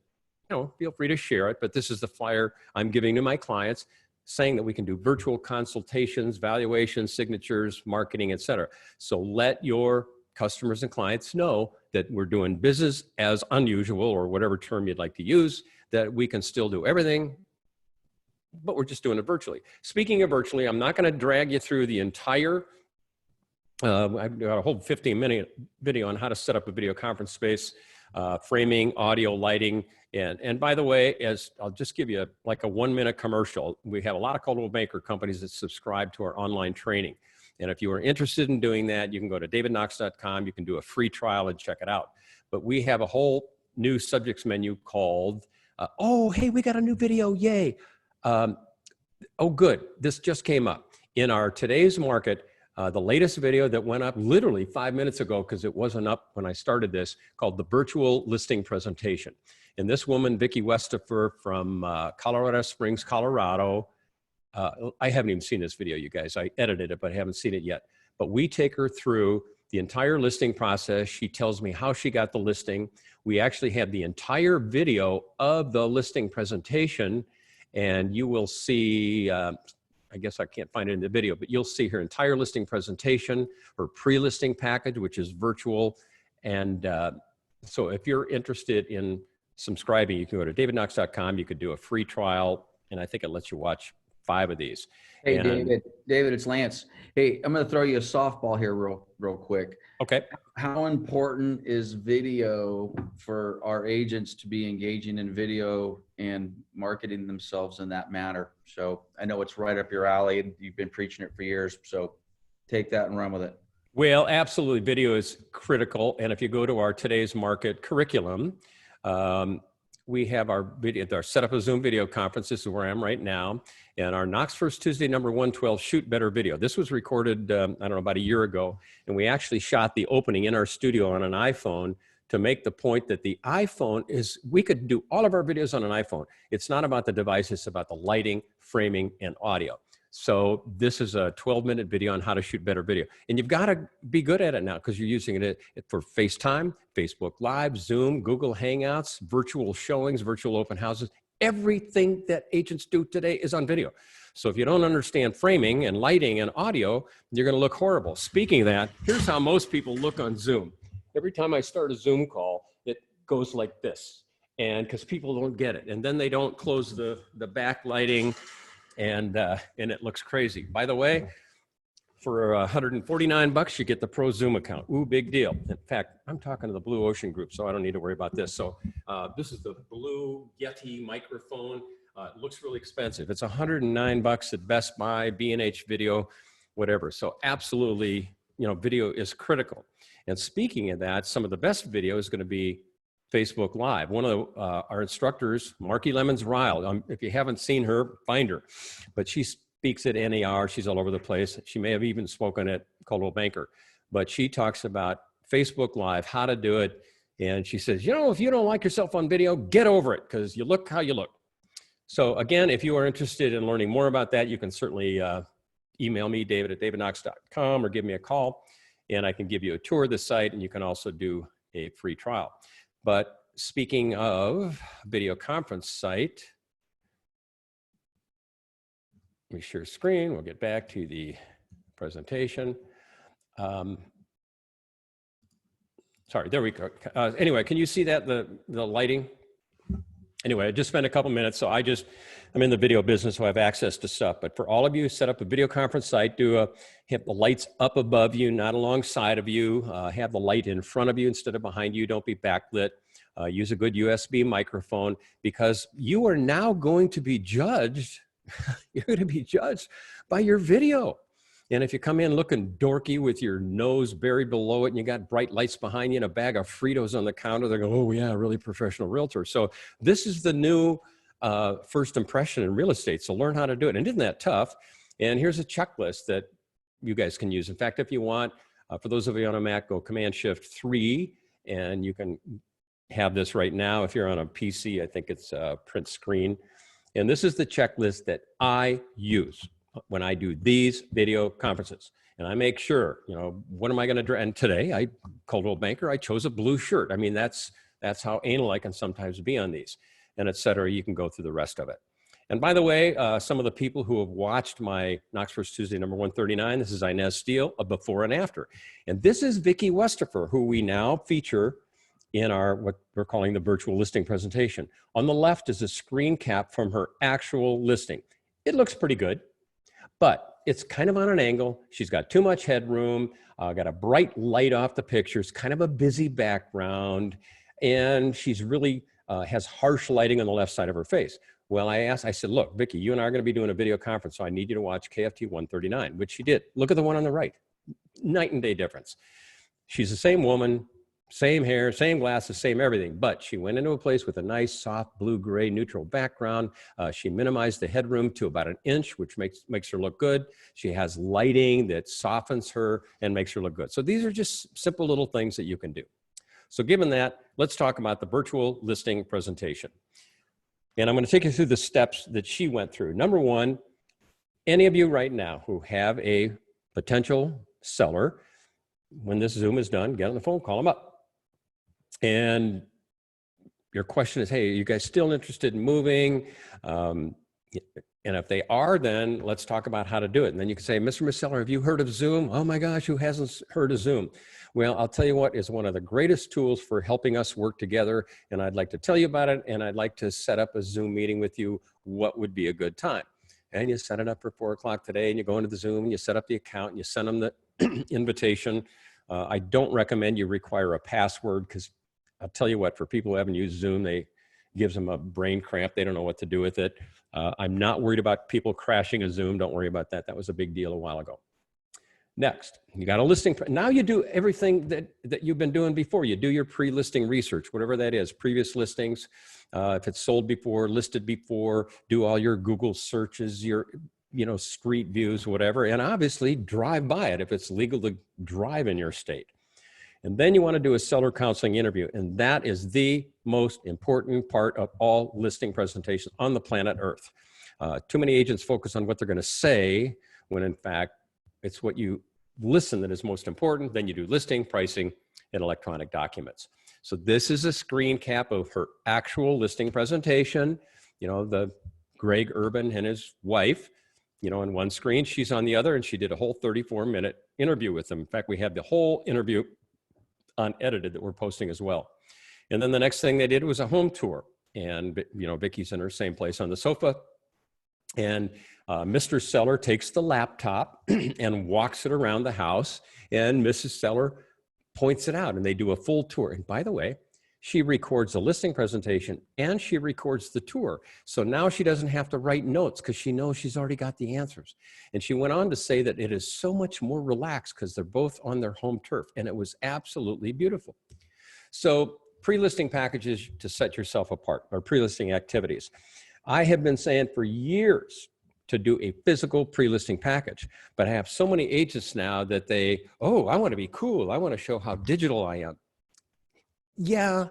feel free to share it, but this is the flyer I'm giving to my clients saying that we can do virtual consultations, valuations, signatures, marketing, et cetera. So let your customers and clients know that we're doing business as unusual, or whatever term you'd like to use, that we can still do everything, but we're just doing it virtually. Speaking of virtually, I'm not going to drag you through the entire, I've got a whole 15-minute video on how to set up a video conference space, framing, audio, lighting. And by the way, as I'll just give you like a 1-minute commercial, we have a lot of Coldwell Banker companies that subscribe to our online training. And if you are interested in doing that, you can go to davidknox.com. You can do a free trial and check it out. But we have a whole new subjects menu called, oh, hey, we got a new video, yay. Oh, good, this just came up. In our today's market, the latest video that went up literally 5 minutes ago, because it wasn't up when I started this, called the virtual listing presentation. And this woman, Vicki Westifer from Colorado Springs, Colorado, I haven't even seen this video, you guys. I edited it, but I haven't seen it yet. But we take her through the entire listing process. She tells me how she got the listing. We actually have the entire video of the listing presentation, and you will see, I guess I can't find it in the video, but you'll see her entire listing presentation, her pre-listing package, which is virtual. And so if you're interested in subscribing, you can go to davidknox.com. You could do a free trial, and I think it lets you watch 5 of these. Hey, and, David, it's Lance. Hey, I'm going to throw you a softball here real quick. Okay. How important is video for our agents to be engaging in video and marketing themselves in that manner? So I know it's right up your alley. You've been preaching it for years. So take that and run with it. Well, absolutely. Video is critical. And if you go to our today's market curriculum, we have our video, our set up a Zoom video conference. This is where I am right now. And our Knox First Tuesday, number 112, Shoot Better video. This was recorded, I don't know, about a year ago. And we actually shot the opening in our studio on an iPhone to make the point that the iPhone is, we could do all of our videos on an iPhone. It's not about the device, it's about the lighting, framing, and audio. So this is a 12-minute video on how to shoot better video. And you've got to be good at it now, because you're using it for FaceTime, Facebook Live, Zoom, Google Hangouts, virtual showings, virtual open houses. Everything that agents do today is on video. So if you don't understand framing and lighting and audio, you're going to look horrible. Speaking of that, here's how most people look on Zoom. Every time I start a Zoom call, it goes like this. And because people don't get it. And then they don't close the backlighting, and it looks crazy. By the way, for $149, you get the Pro Zoom account. Ooh, big deal. In fact, I'm talking to the Blue Ocean Group, so I don't need to worry about this. So this is the Blue Yeti microphone. It looks really expensive. It's $109 at Best Buy, B&H Video, whatever. So absolutely, video is critical. And speaking of that, some of the best video is going to be Facebook Live. One of our instructors, Marky Lemons Ryle, if you haven't seen her, find her. But she speaks at NAR. She's all over the place. She may have even spoken at Coldwell Banker. But she talks about Facebook Live, how to do it. And she says, if you don't like yourself on video, get over it, because you look how you look. So again, if you are interested in learning more about that, you can certainly email me, David at davidknox.com, or give me a call, and I can give you a tour of the site, and you can also do a free trial. But speaking of video conference site, let me share screen. We'll get back to the presentation. Sorry, there we go. Anyway, can you see that, the lighting? Anyway, I just spent a couple minutes, so I'm in the video business, so I have access to stuff. But for all of you, set up a video conference site, have the lights up above you, not alongside of you. Have the light in front of you instead of behind you. Don't be backlit. Use a good USB microphone, because you are now going to be judged. You're going to be judged by your video. And if you come in looking dorky with your nose buried below it, and you got bright lights behind you and a bag of Fritos on the counter, they're going, oh yeah, really professional realtor. So this is the new first impression in real estate. So learn how to do it. And isn't that tough? And here's a checklist that you guys can use. In fact, if you want, for those of you on a Mac, go Command-Shift-3, and you can have this right now. If you're on a PC, I think it's print screen. And this is the checklist that I use when I do these video conferences. And I make sure, you know, what am I going to dress? And today, Coldwell Banker, I chose a blue shirt. I mean, that's how anal I can sometimes be on these, and et cetera. You can go through the rest of it. And by the way, some of the people who have watched my Knox First Tuesday number 139, this is Inez Steele, a before and after. And this is Vicki Westerfer, who we now feature in our, what we're calling the virtual listing presentation. On the left is a screen cap from her actual listing. It looks pretty good, but it's kind of on an angle. She's got too much headroom, got a bright light off the pictures, kind of a busy background, and she's really has harsh lighting on the left side of her face. Well, I said, look, Vicki, you and I are going to be doing a video conference, so I need you to watch KFT 139, which she did. Look at the one on the right. Night and day difference. She's the same woman, same hair, same glasses, same everything, but she went into a place with a nice, soft, blue-gray neutral background. She minimized the headroom to about 1 inch, which makes her look good. She has lighting that softens her and makes her look good. So these are just simple little things that you can do. So given that, let's talk about the virtual listing presentation. And I'm going to take you through the steps that she went through. Number one, any of you right now who have a potential seller, when this Zoom is done, get on the phone, call them up. And your question is, hey, are you guys still interested in moving? And if they are, then let's talk about how to do it. And then you can say, Mr. Miss Seller, have you heard of Zoom? Oh my gosh, who hasn't heard of Zoom? Well, I'll tell you what is one of the greatest tools for helping us work together. And I'd like to tell you about it. And I'd like to set up a Zoom meeting with you. What would be a good time? And you set it up for 4 o'clock today, and you go into the Zoom, and you set up the account, and you send them the invitation. I don't recommend you require a password, because I'll tell you what, for people who haven't used Zoom, gives them a brain cramp. They don't know what to do with it. I'm not worried about people crashing a Zoom. Don't worry about that. That was a big deal a while ago. Next, you got a listing. Now you do everything that you've been doing before. You do your pre-listing research, whatever that is, previous listings. If it's sold before, listed before, do all your Google searches, your street views, whatever, and obviously drive by it if it's legal to drive in your state. And then you want to do a seller counseling interview. And that is the most important part of all listing presentations on the planet Earth. Too many agents focus on what they're going to say, when in fact, it's what you listen that is most important. Then you do listing, pricing, and electronic documents. So this is a screen cap of her actual listing presentation. The Greg Urban and his wife, on one screen, she's on the other, and she did a whole 34-minute interview with them. In fact, we have the whole interview unedited that we're posting as well. And then the next thing they did was a home tour. And, Vicki's in her same place on the sofa. And Mr. Seller takes the laptop and walks it around the house. And Mrs. Seller points it out. And they do a full tour. And by the way, she records the listing presentation and she records the tour. So now she doesn't have to write notes, because she knows she's already got the answers. And she went on to say that it is so much more relaxed because they're both on their home turf. And it was absolutely beautiful. So pre-listing packages to set yourself apart, or pre-listing activities. I have been saying for years to do a physical pre-listing package, but I have so many agents now that I want to be cool. I want to show how digital I am. Yeah,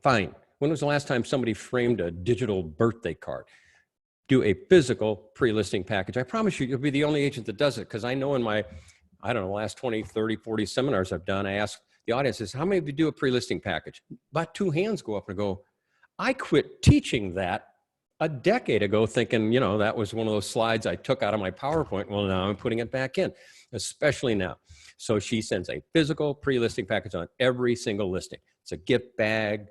fine. When was the last time somebody framed a digital birthday card? Do a physical pre-listing package. I promise you, you'll be the only agent that does it, because I know in my, last 20, 30, 40 seminars I've done, I ask the audiences, how many of you do a pre-listing package? About 2 hands go up and go, I quit teaching that a decade ago, thinking, that was one of those slides I took out of my PowerPoint. Well, now I'm putting it back in, especially now. So she sends a physical pre-listing package on every single listing. It's a gift bag,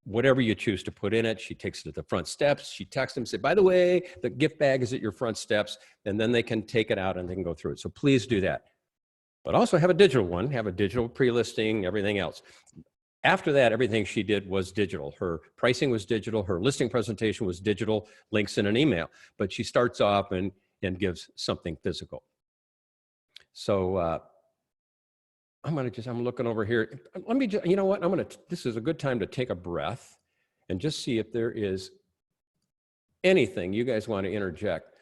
whatever you choose to put in it. She takes it to the front steps. She texts them, say, by the way, the gift bag is at your front steps, and then they can take it out and they can go through it. So please do that. But also have a digital one, have a digital pre-listing, everything else. After that, everything she did was digital. Her pricing was digital. Her listing presentation was digital, links in an email. But she starts off and gives something physical. So I'm looking over here. Let me just, this is a good time to take a breath and just see if there is anything you guys want to interject.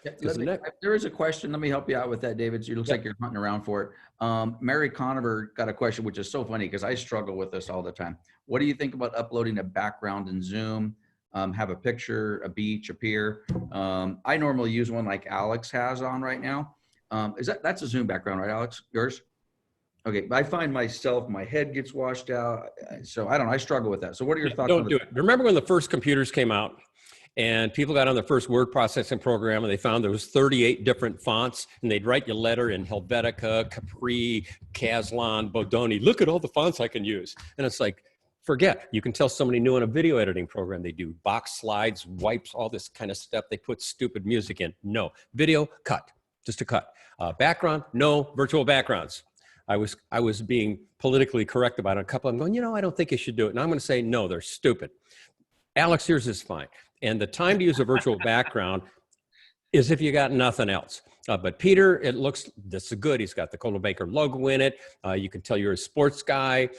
There is a question. Let me help you out with that, David. It looks like you're hunting around for it. Mary Conover got a question, which is so funny because I struggle with this all the time. What do you think about uploading a background in Zoom? Have a picture, a beach, a pier. I normally use one like Alex has on right now. That's a Zoom background, right, Alex? Yours? Okay, but I find myself, my head gets washed out. So I don't know, I struggle with that. So what are your thoughts on Don't do it. Remember when the first computers came out and people got on their first word processing program and they found there was 38 different fonts and they'd write you a letter in Helvetica, Capri, Caslon, Bodoni. Look at all the fonts I can use. And it's like, forget, you can tell somebody new in a video editing program. They do box slides, wipes, all this kind of stuff. They put stupid music in. No. Video, cut. Just a cut. Background, no. Virtual backgrounds. I was being politically correct about it. A couple, I'm going, I don't think you should do it. And I'm going to say, no, they're stupid. Alex, yours is fine. And the time to use a virtual background is if you got nothing else. But Peter, it looks, this is good. He's got the Coldwell Banker logo in it. You can tell you're a sports guy.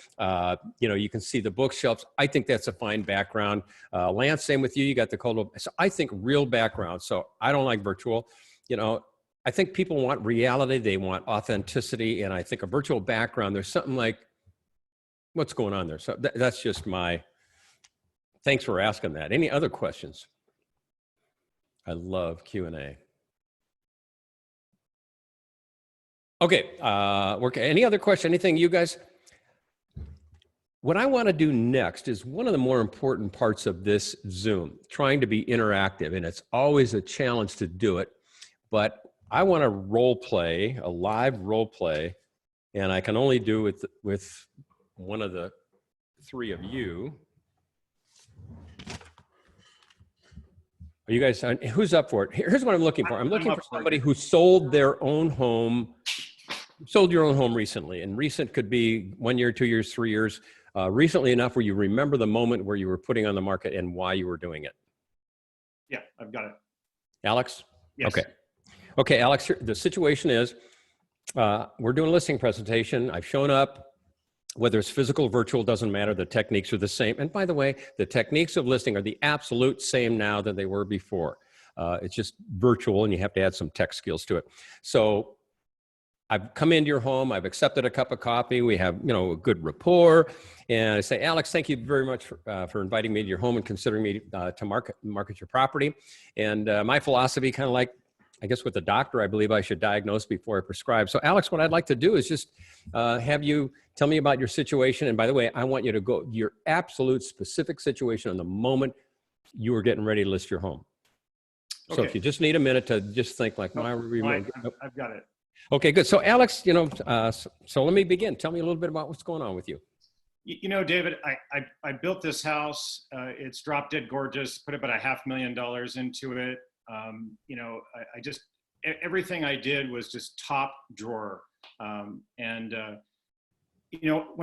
You can see the bookshelves. I think that's a fine background. Lance, same with you. You got the Coldwell. So I think real background. So I don't like virtual. I think people want reality. They want authenticity. And I think a virtual background, there's something like, what's going on there? So that's just my, thanks for asking that. Any other questions? I love Q&A. Okay, any other question? Anything you guys? What I want to do next is one of the more important parts of this Zoom, trying to be interactive, and it's always a challenge to do it, but I want to role play, a live role play, and I can only do it with one of the three of you. Are you guys, who's up for it? Here's what I'm looking for. I'm looking for somebody who sold their own home, sold your own home recently. And recent could be 1 year, 2 years, 3 years. Recently enough where you remember the moment where you were putting on the market and why you were doing it. Yeah, I've got it. Alex? Yes. Okay, Alex, the situation is we're doing a listing presentation. I've shown up. Whether it's physical or virtual, doesn't matter. The techniques are the same. And by the way, the techniques of listing are the absolute same now than they were before. It's just virtual and you have to add some tech skills to it. So I've come into your home. I've accepted a cup of coffee. We have, a good rapport. And I say, Alex, thank you very much for inviting me to your home and considering me to market your property. And my philosophy, kind of like, I guess with the doctor, I believe I should diagnose before I prescribe. So Alex, what I'd like to do is just have you tell me about your situation. And by the way, I want you to go your absolute specific situation on the moment you were getting ready to list your home. So if you just need a minute to just think like, I've got it. Okay, good. So Alex, so let me begin. Tell me a little bit about what's going on with you. David, I built this house. It's drop dead gorgeous, put about $500,000 into it. I just, everything I did was just top drawer. When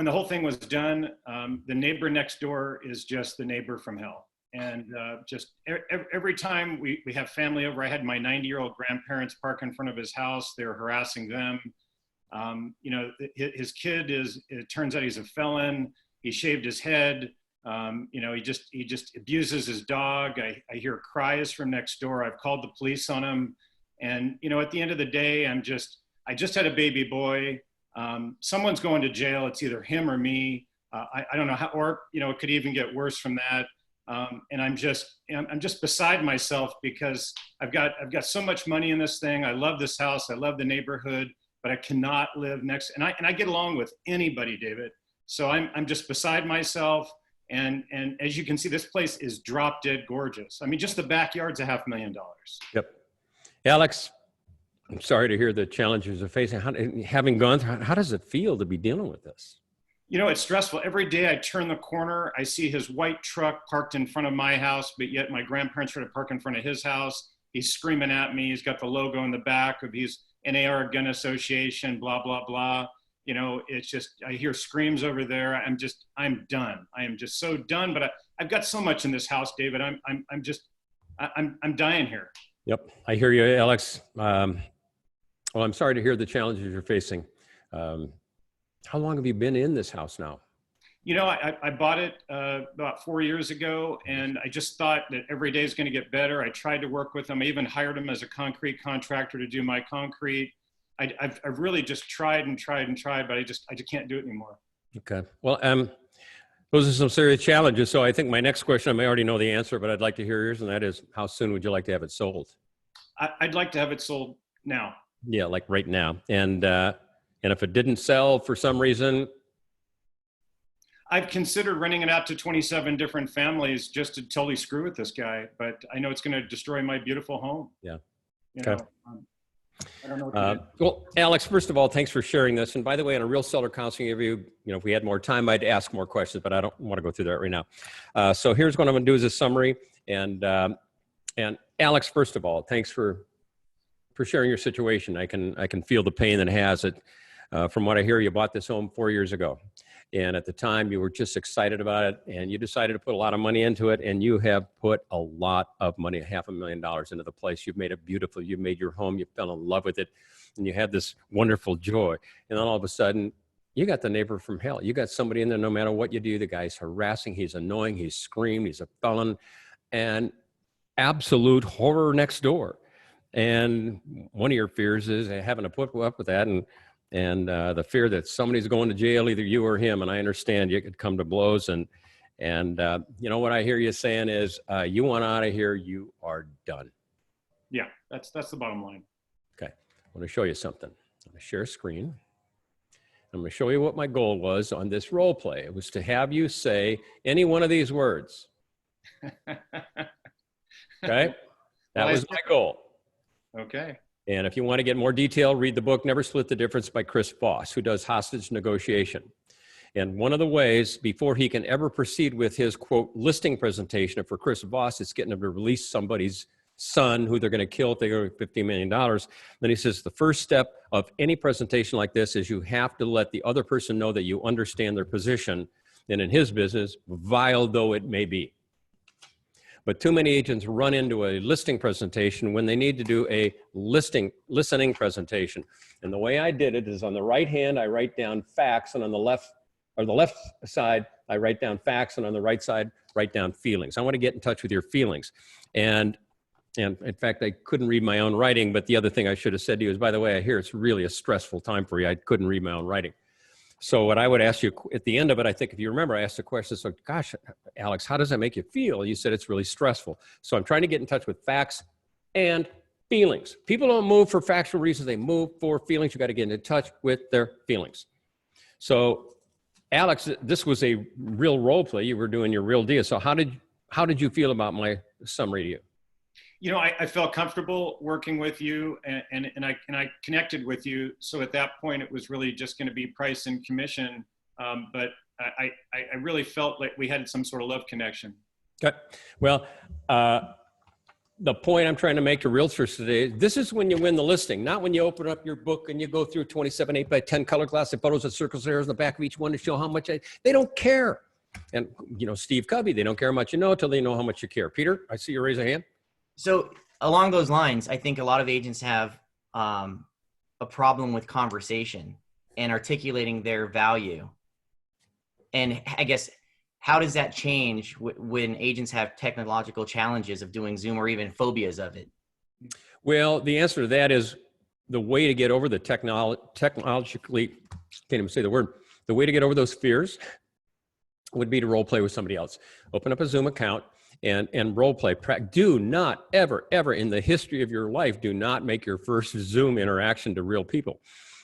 the whole thing was done, the neighbor next door is just the neighbor from hell. And just every time we have family over, I had my 90-year-old grandparents park in front of his house. They were harassing them. His kid it turns out he's a felon. He shaved his head. He just abuses his dog. I hear cries from next door. I've called the police on him. And, at the end of the day, I just had a baby boy. Someone's going to jail. It's either him or me. I don't know how, or, it could even get worse from that. And I'm just beside myself because I've got so much money in this thing. I love this house. I love the neighborhood, but I cannot live next. And I get along with anybody, David. So I'm just beside myself. And as you can see, this place is drop dead gorgeous. I mean, just the backyard's $500,000. Yep. Alex, I'm sorry to hear the challenges you're facing. Having gone through, how does it feel to be dealing with this? It's stressful. Every day I turn the corner, I see his white truck parked in front of my house, but yet my grandparents try to park in front of his house. He's screaming at me. He's got the logo in the back of he's NAR Gun Association, blah, blah, blah. It's just, I hear screams over there. I'm done. I am just so done, but I've got so much in this house, David. I'm dying here. Yep. I hear you, Alex. Well, I'm sorry to hear the challenges you're facing. How long have you been in this house now? I bought it about 4 years ago, and I just thought that every day is going to get better. I tried to work with him. I even hired him as a concrete contractor to do my concrete. I've really just tried, but I just can't do it anymore. Okay. Well, those are some serious challenges. So I think my next question, I may already know the answer, but I'd like to hear yours, and that is, how soon would you like to have it sold? I'd like to have it sold now. Yeah, like right now. And if it didn't sell for some reason, I've considered renting it out to 27 different families just to totally screw with this guy, but I know it's going to destroy my beautiful home. Yeah. You Okay. know, I don't know what to do. Well, Alex, first of all, thanks for sharing this. And by the way, in a real seller counseling interview, if we had more time, I'd ask more questions, but I don't want to go through that right now. So here's what I'm going to do as a summary. And Alex, first of all, thanks for sharing your situation. I can feel the pain that it has. From what I hear, you bought this home 4 years ago. And at the time, you were just excited about it, and you decided to put a lot of money into it, and you have put a lot of money, $500,000 into the place. You've made it beautiful. You've made your home. You fell in love with it, and you had this wonderful joy. And then all of a sudden, you got the neighbor from hell. You got somebody in there, no matter what you do, the guy's harassing, he's annoying, he's screamed, he's a felon, and absolute horror next door. And one of your fears is having to put up with that, and the fear that somebody's going to jail, either you or him. And I understand you could come to blows. And what I hear you saying is, you want out of here, you are done. Yeah, that's the bottom line. Okay, I want to show you something. I'm going to share a screen. I'm going to show you what my goal was on this role play. It was to have you say any one of these words. Okay, that was my goal. Okay. And if you want to get more detail, read the book, Never Split the Difference by Chris Voss, who does hostage negotiation. And one of the ways before he can ever proceed with his, quote, listing presentation, and for Chris Voss, it's getting him to release somebody's son who they're going to kill if they go $50 million. Then he says the first step of any presentation like this is you have to let the other person know that you understand their position. And in his business, vile though it may be. But too many agents run into a listing presentation when they need to do a listening presentation. And the way I did it is on the right hand, I write down facts, and on the left side, I write down facts, and on the right side, write down feelings. I want to get in touch with your feelings. And in fact, I couldn't read my own writing, but the other thing I should have said to you is, by the way, I hear it's really a stressful time for you. I couldn't read my own writing. So what I would ask you at the end of it, I think if you remember, I asked the question, so gosh, Alex, how does that make you feel? You said it's really stressful. So I'm trying to get in touch with facts and feelings. People don't move for factual reasons. They move for feelings. You got to get in touch with their feelings. So Alex, this was a real role play. You were doing your real deal. So how did you feel about my summary to you? I felt comfortable working with you, and I connected with you. So at that point, it was really just going to be price and commission. But I really felt like we had some sort of love connection. Okay. Well, the point I'm trying to make to realtors today, this is when you win the listing, not when you open up your book and you go through 27 8x10 color glasses photos of circles, arrows in the back of each one to show how much they don't care. And Steve Covey, they don't care how much you know until they know how much you care. Peter, I see you raise a hand. So along those lines, I think a lot of agents have a problem with conversation and articulating their value. And I guess, how does that change when agents have technological challenges of doing Zoom or even phobias of it? Well, the answer to that is the way to get over the technologically, can't even say the word, the way to get over those fears would be to role play with somebody else. Open up a Zoom account and role play. Do not ever in the history of your life, do not make your first Zoom interaction to real people,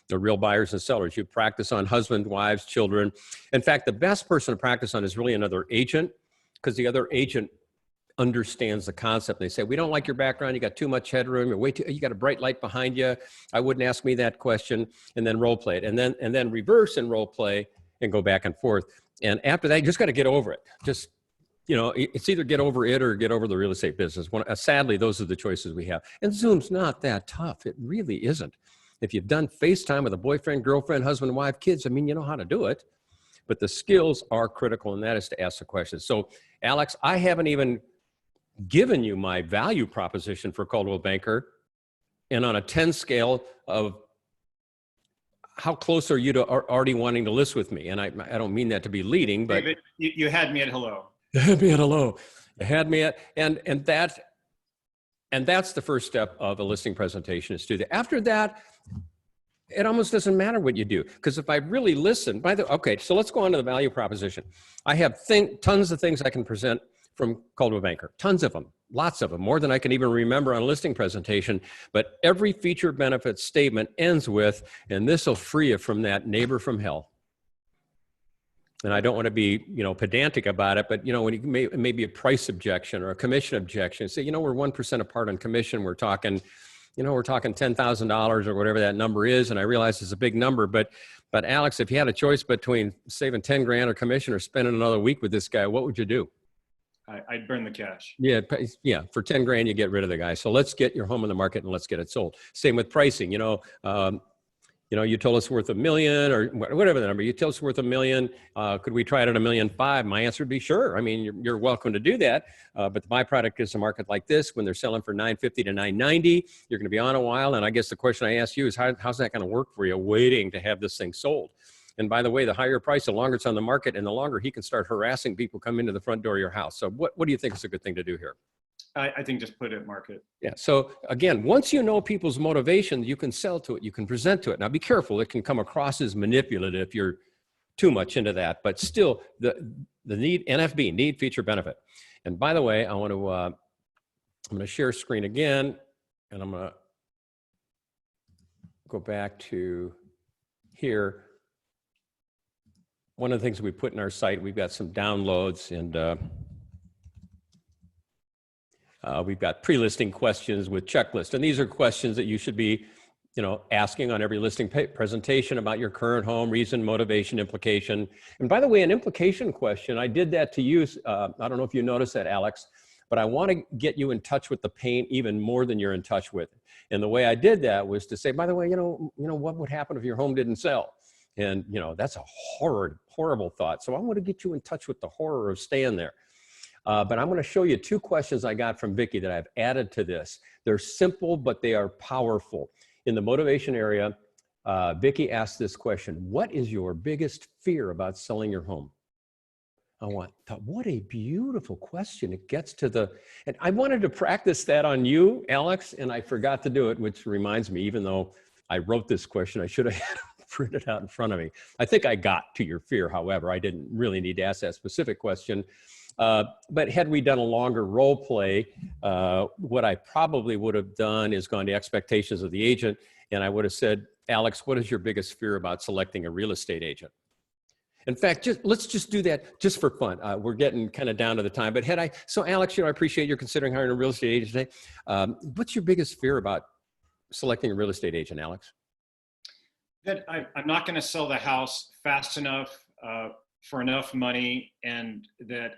the real buyers and sellers. You practice on husbands, wives, children. In fact, the best person to practice on is really another agent, because the other agent understands the concept. They say, we don't like your background. You got too much headroom. You got a bright light behind you. I wouldn't ask me that question. And then role play it, and then reverse and role play and go back and forth. And after that, you just got to get over it. Just, it's either get over it or get over the real estate business. Sadly, those are the choices we have. And Zoom's not that tough. It really isn't. If you've done FaceTime with a boyfriend, girlfriend, husband, wife, kids, you know how to do it. But the skills are critical, and that is to ask the questions. So, Alex, I haven't even given you my value proposition for Coldwell Banker. And on a 10 scale of how close are you to already wanting to list with me? And I don't mean that to be leading, but David, you had me at hello. You had me at hello. You had me at, and that's the first step of a listing presentation, is to do that. After that, it almost doesn't matter what you do, because if I really listen, okay, so let's go on to the value proposition. I have tons of things I can present from Coldwell Banker. Tons of them, lots of them, more than I can even remember on a listing presentation. But every feature benefit statement ends with, and this will free you from that neighbor from hell. And I don't want to be, pedantic about it, but, when you maybe a price objection or a commission objection, say, we're 1% apart on commission. We're talking, we're talking $10,000 or whatever that number is. And I realize it's a big number, but Alex, if you had a choice between saving 10 grand or commission or spending another week with this guy, what would you do? I'd burn the cash. Yeah. For 10 grand, you get rid of the guy. So let's get your home on the market and let's get it sold. Same with pricing. You told us worth $1 million or whatever the number. You told us worth $1 million. Could we try it at $1.5 million? My answer would be sure. I mean, you're welcome to do that. But the byproduct is a market like this, when they're selling for $950 to $990, you're going to be on a while. And I guess the question I ask you is, how's that going to work for you, waiting to have this thing sold? And by the way, the higher price, the longer it's on the market, and the longer he can start harassing people come into the front door of your house. So what do you think is a good thing to do here? I think just put it at market. Yeah. So again, once you know people's motivations, you can sell to it. You can present to it. Now be careful. It can come across as manipulative if you're too much into that, but still the need, NFB, need, feature, benefit. And by the way, I'm going to share screen again, and I'm going to go back to here. One of the things we put in our site, we've got some downloads, and we've got pre-listing questions with checklist. And these are questions that you should be, asking on every listing presentation about your current home, reason, motivation, implication. And by the way, an implication question, I did that to use, I don't know if you noticed that, Alex, but I want to get you in touch with the pain even more than you're in touch with it. And the way I did that was to say, by the way, what would happen if your home didn't sell? And, that's a horrible thought. So I want to get you in touch with the horror of staying there. But I'm going to show you two questions I got from Vicki that I've added to this. They're simple, but they are powerful. In the motivation area, Vicki asked this question: what is your biggest fear about selling your home? What a beautiful question. It gets to and I wanted to practice that on you, Alex, and I forgot to do it, which reminds me, even though I wrote this question, I should have had it printed out in front of me. I think I got to your fear. However, I didn't really need to ask that specific question. But had we done a longer role play, what I probably would have done is gone to expectations of the agent, and I would have said, Alex, what is your biggest fear about selecting a real estate agent? In fact, let's just do that just for fun. We're getting kind of down to the time, but so Alex, I appreciate you're considering hiring a real estate agent today. What's your biggest fear about selecting a real estate agent, Alex? That I'm not going to sell the house fast enough, for enough money, and that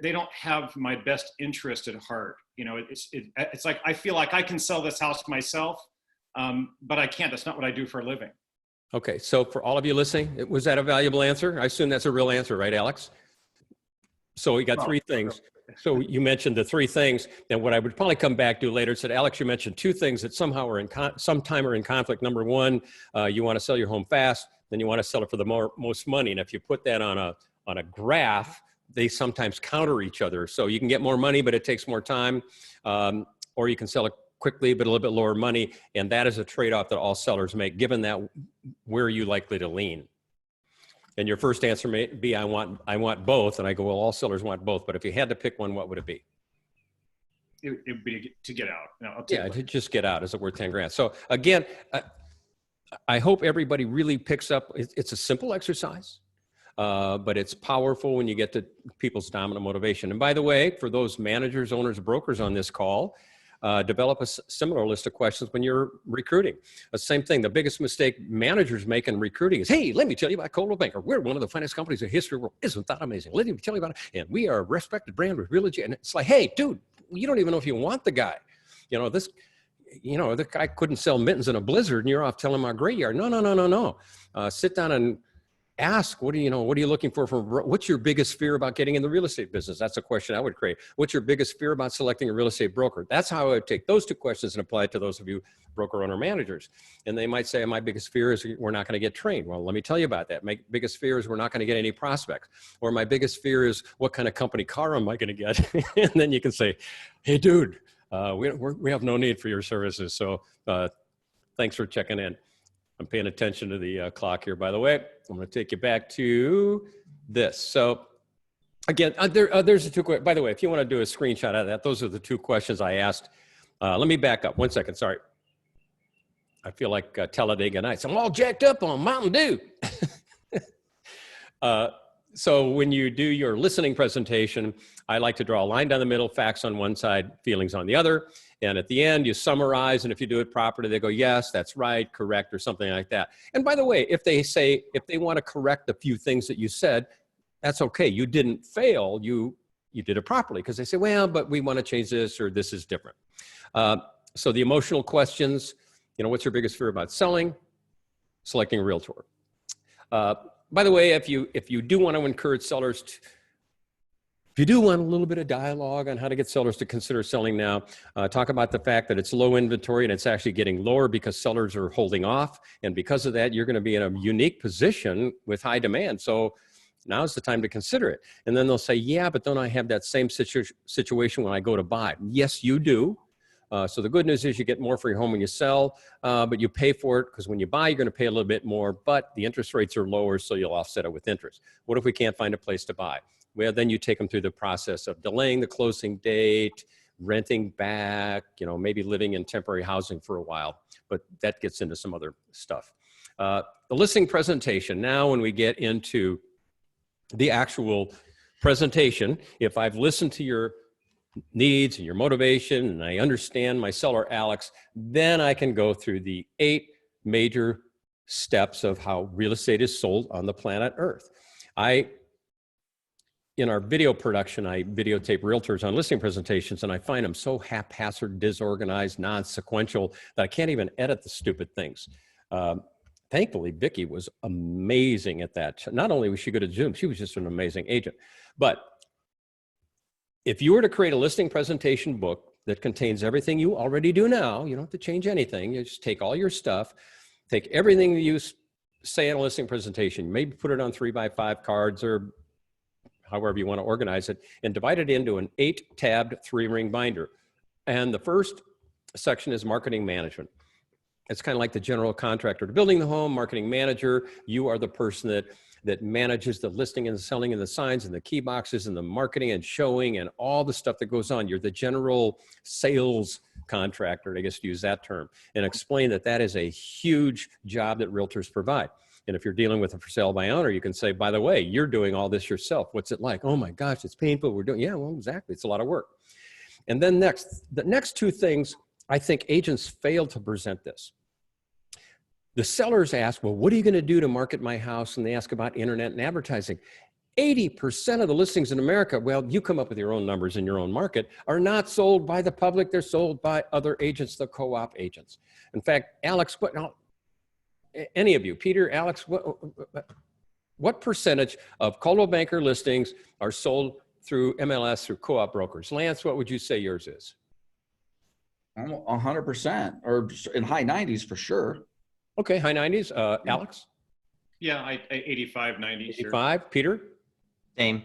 they don't have my best interest at heart. It's like I feel like I can sell this house myself, but I can't. That's not what I do for a living. Okay, so for all of you listening, was that a valuable answer? I assume that's a real answer, right, Alex? So we got three things. So you mentioned the three things, and what I would probably come back to later said, Alex, you mentioned two things that somehow are sometime are in conflict. Number one, you want to sell your home fast, then you want to sell it for the most money. And if you put that on a graph, they sometimes counter each other. So you can get more money, but it takes more time, or you can sell it quickly, but a little bit lower money. And that is a trade-off that all sellers make, given that where are you likely to lean? And your first answer may be, I want both. And I go, well, all sellers want both. But if you had to pick one, what would it be? It would be to get out. No, to just get out. Is it worth 10 grand? So again, I hope everybody really picks up. It's a simple exercise, but it's powerful when you get to people's dominant motivation. And by the way, for those managers, owners, brokers on this call, develop a similar list of questions when you're recruiting. The same thing, the biggest mistake managers make in recruiting is, hey, let me tell you about Coldwell Banker. We're one of the finest companies in history. Isn't that amazing? Let me tell you about it. And we are a respected brand with real legit. And it's like, hey, dude, you don't even know if you want the guy. The guy couldn't sell mittens in a blizzard and you're off telling him how great you are. No. Sit down and ask, what are you looking for? What's your biggest fear about getting in the real estate business? That's a question I would create. What's your biggest fear about selecting a real estate broker? That's how I would take those two questions and apply it to those of you broker owner managers. And they might say, my biggest fear is we're not going to get trained. Well, let me tell you about that. My biggest fear is we're not going to get any prospects. Or my biggest fear is what kind of company car am I going to get? And then you can say, hey, dude, we have no need for your services. So thanks for checking in. I'm paying attention to the clock here, by the way. I'm going to take you back to this. So Again, there's the two. By the way, if you want to do a screenshot of that, those are the two questions I asked. Let me back up 1 second. Sorry. I feel like Talladega Nights. I'm all jacked up on Mountain Dew. So when you do your listening presentation, I like to draw a line down the middle, facts on one side, feelings on the other. And at the end, you summarize. And if you do it properly, they go, yes, that's right, correct, or something like that. And by the way, if they want to correct a few things that you said, that's okay. You didn't fail. You did it properly, because they say, well, but we want to change this, or this is different. So the emotional questions, what's your biggest fear about selling? Selecting a realtor. By the way, if you do want to encourage sellers if you do want a little bit of dialogue on how to get sellers to consider selling now, talk about the fact that it's low inventory and it's actually getting lower because sellers are holding off. And because of that, you're going to be in a unique position with high demand. So now's the time to consider it. And then they'll say, yeah, but don't I have that same situation when I go to buy? Yes, you do. So the good news is you get more for your home when you sell, but you pay for it because when you buy, you're going to pay a little bit more, but the interest rates are lower, so you'll offset it with interest. What if we can't find a place to buy? Well, then you take them through the process of delaying the closing date, renting back, maybe living in temporary housing for a while, but that gets into some other stuff. The listing presentation. Now, when we get into the actual presentation, if I've listened to your needs and your motivation, and I understand my seller, Alex, then I can go through the 8 major steps of how real estate is sold on the planet Earth. In our video production, I videotape realtors on listing presentations, and I find them so haphazard, disorganized, non-sequential that I can't even edit the stupid things. Thankfully, Vicki was amazing at that. Not only was she good at Zoom, she was just an amazing agent. But if you were to create a listing presentation book that contains everything you already do now, you don't have to change anything. You just take all your stuff, take everything that you say in a listing presentation, maybe put it on 3x5 cards or however you want to organize it, and divide it into an 8-tabbed 3-ring binder. And the first section is marketing management. It's kind of like the general contractor to building the home, marketing manager. You are the person that manages the listing and the selling and the signs and the key boxes and the marketing and showing and all the stuff that goes on. You're the general sales contractor, I guess to use that term, and explain that that is a huge job that realtors provide. And if you're dealing with a for sale by owner, you can say, by the way, you're doing all this yourself. What's it like? Oh my gosh, it's painful. We're doing, yeah, well, exactly. It's a lot of work. And then the next 2 things, I think agents fail to present this. The sellers ask, well, what are you going to do to market my house? And they ask about internet and advertising. 80% of the listings in America, well, you come up with your own numbers in your own market, are not sold by the public. They're sold by other agents, the co-op agents. In fact, Alex, any of you, Peter, Alex, what percentage of Coldwell Banker listings are sold through MLS, through co-op brokers? Lance, what would you say yours is? 100%, or in high 90s for sure. Okay, high 90s. Alex? Yeah, 85, 90. 85. Sure. Peter? Same.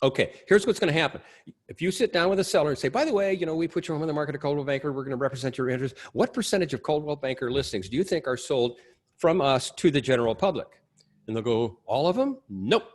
Okay, here's what's going to happen. If you sit down with a seller and say, by the way, we put your home on the market at Coldwell Banker, we're going to represent your interests. What percentage of Coldwell Banker listings do you think are sold from us to the general public? And they'll go, all of them? Nope.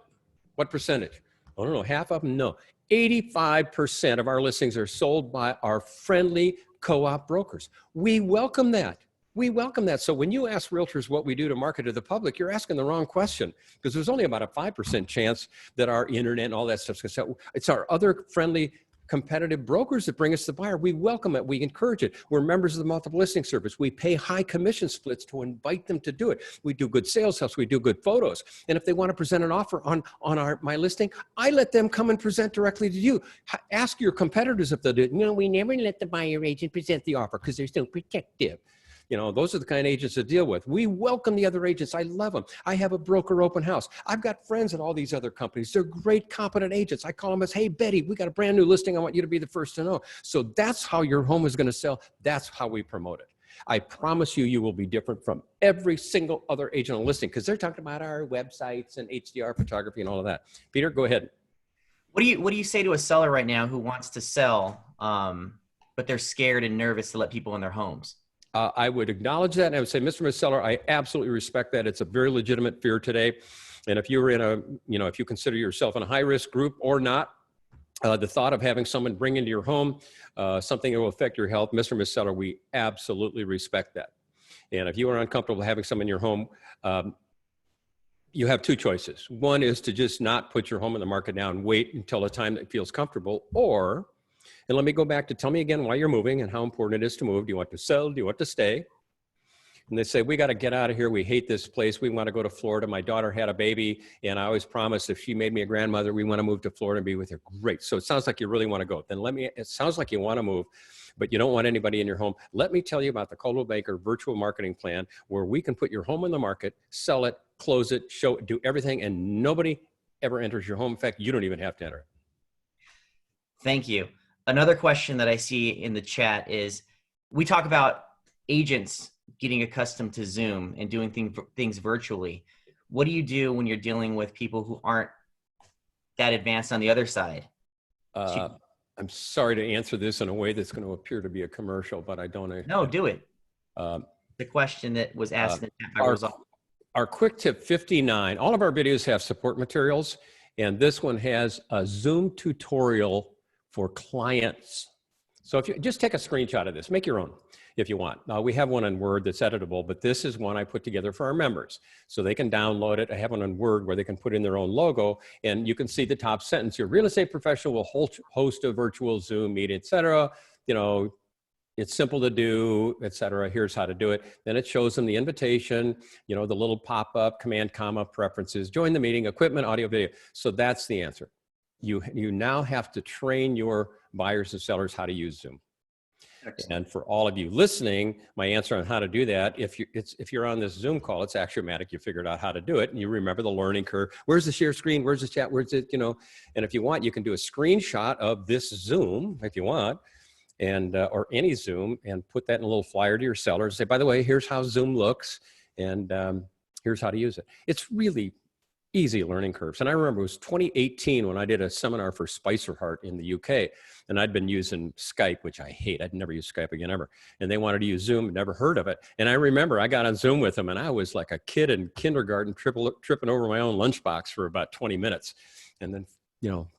What percentage? I don't know, half of them? No. 85% of our listings are sold by our friendly co-op brokers. We welcome that. We welcome that. So when you ask realtors what we do to market to the public, you're asking the wrong question, because there's only about a 5% chance that our internet and all that stuff's going to sell. It's our other friendly competitive brokers that bring us the buyer. We welcome it. We encourage it. We're members of the multiple listing service. We pay high commission splits to invite them to do it. We do good sales helps. We do good photos. And if they want to present an offer on my listing, I let them come and present directly to you. Ask your competitors if they'll do it. No, we never let the buyer agent present the offer because they're so protective. Those are the kind of agents to deal with. We welcome the other agents. I love them. I have a broker open house. I've got friends at all these other companies. They're great, competent agents. I call them as, hey, Betty, we got a brand new listing. I want you to be the first to know. So that's how your home is going to sell. That's how we promote it. I promise you will be different from every single other agent on listing, because they're talking about our websites and HDR photography and all of that. Peter, go ahead. What do you say to a seller right now who wants to sell, but they're scared and nervous to let people in their homes? I would acknowledge that, and I would say, Mr. Seller, I absolutely respect that. It's a very legitimate fear today. And if you're in a, if you consider yourself in a high-risk group or not, the thought of having someone bring into your home something that will affect your health, Mr. and Ms. Seller, we absolutely respect that. And if you are uncomfortable having someone in your home, you have two choices. One is to just not put your home in the market now and wait until a time that feels comfortable, or, and let me go back to tell me again why you're moving and how important it is to move. Do you want to sell? Do you want to stay? And they say, we got to get out of here. We hate this place. We want to go to Florida. My daughter had a baby, and I always promised if she made me a grandmother, we want to move to Florida and be with her. Great. So it sounds like you really want to go. Then it sounds like you want to move, but you don't want anybody in your home. Let me tell you about the Coldwell Banker virtual marketing plan, where we can put your home in the market, sell it, close it, show it, do everything, and nobody ever enters your home. In fact, you don't even have to enter it. Thank you. Another question that I see in the chat is, we talk about agents getting accustomed to Zoom and doing things virtually. What do you do when you're dealing with people who aren't that advanced on the other side? I'm sorry to answer this in a way that's going to appear to be a commercial, but I don't know. No, do it. The question that was asked in the chat. Our quick tip 59, all of our videos have support materials, and this one has a Zoom tutorial for clients. So if you just take a screenshot of this, make your own if you want. Now, we have one in Word that's editable, but this is one I put together for our members. So they can download it. I have one in Word where they can put in their own logo, and you can see the top sentence. Your real estate professional will host a virtual Zoom meeting, et cetera. It's simple to do, et cetera. Here's how to do it. Then it shows them the invitation, the little pop-up, command, comma, preferences, join the meeting, equipment, audio, video. So that's the answer. You now have to train your buyers and sellers how to use Zoom. Excellent. And for all of you listening, my answer on how to do that, if you're on this Zoom call, it's axiomatic. You figured out how to do it, and you remember the learning curve. Where's the share screen? Where's the chat? Where's it? And if you want, you can do a screenshot of this Zoom if you want, and or any Zoom, and put that in a little flyer to your sellers. Say, by the way, here's how Zoom looks, and here's how to use it. It's really easy learning curves. And I remember it was 2018 when I did a seminar for Spicer Heart in the UK, and I'd been using Skype, which I hate. I'd never use Skype again ever. And they wanted to use Zoom, never heard of it. And I remember I got on Zoom with them, and I was like a kid in kindergarten tripping over my own lunchbox for about 20 minutes. And then,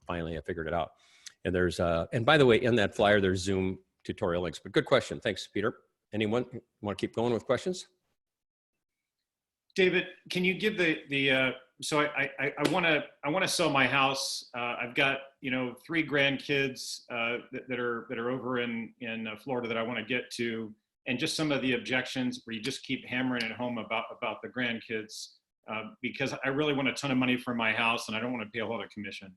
finally I figured it out. And there's, and by the way, in that flyer, there's Zoom tutorial links. But good question. Thanks, Peter. Anyone want to keep going with questions? David, can you give so I want to sell my house. I've got 3 grandkids that are over in Florida that I want to get to, and just some of the objections where you just keep hammering it home about the grandkids, because I really want a ton of money for my house and I don't want to pay a lot of commission.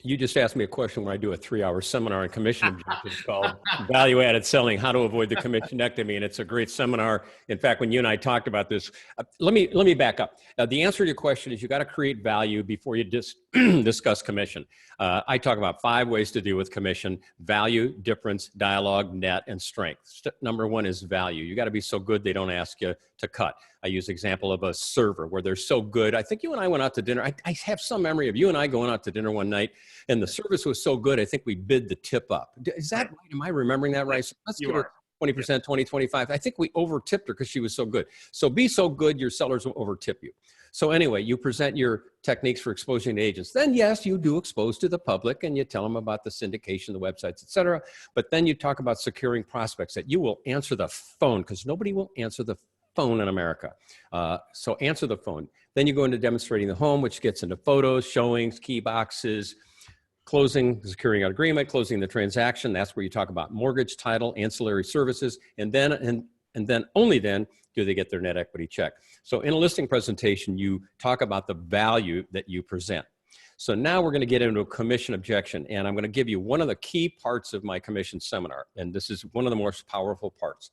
You just asked me a question where I do a 3-hour seminar on commission objections called Value-Added Selling, How to Avoid the Commissionectomy, and it's a great seminar. In fact, when you and I talked about this, let me back up. The answer to your question is you got to create value before you discuss commission. I talk about 5 ways to deal with commission: value, difference, dialogue, net, and strength. Step number 1 is value. You got to be so good they don't ask you to cut. I use the example of a server where they're so good. I think you and I went out to dinner. I have some memory of you and I going out to dinner one night, and the service was so good, I think we bid the tip up. Is that right? Am I remembering that right? So let's give her 20%, 20, 25. I think we over tipped her because she was so good. So be so good, your sellers will over tip you. So anyway, you present your techniques for exposing to agents. Then yes, you do expose to the public and you tell them about the syndication, the websites, et cetera. But then you talk about securing prospects that you will answer the phone, because nobody will answer the phone in America. So answer the phone. Then you go into demonstrating the home, which gets into photos, showings, key boxes, closing, securing an agreement, closing the transaction. That's where you talk about mortgage, title, ancillary services, and then only then do they get their net equity check. So in a listing presentation, you talk about the value that you present. So now we're going to get into a commission objection, and I'm going to give you one of the key parts of my commission seminar, and this is one of the most powerful parts.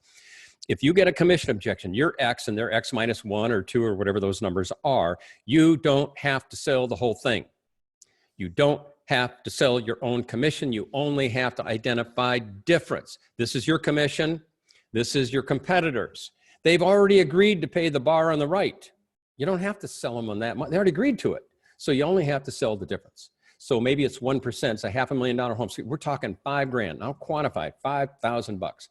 If you get a commission objection, you're X and they're X minus 1 or 2 or whatever those numbers are, you don't have to sell the whole thing. You don't have to sell your own commission. You only have to identify difference. This is your commission. This is your competitors. They've already agreed to pay the bar on the right. You don't have to sell them on that much. They already agreed to it. So you only have to sell the difference. So maybe it's 1%, it's a $500,000 home. So we're talking $5,000. Now quantify $5,000.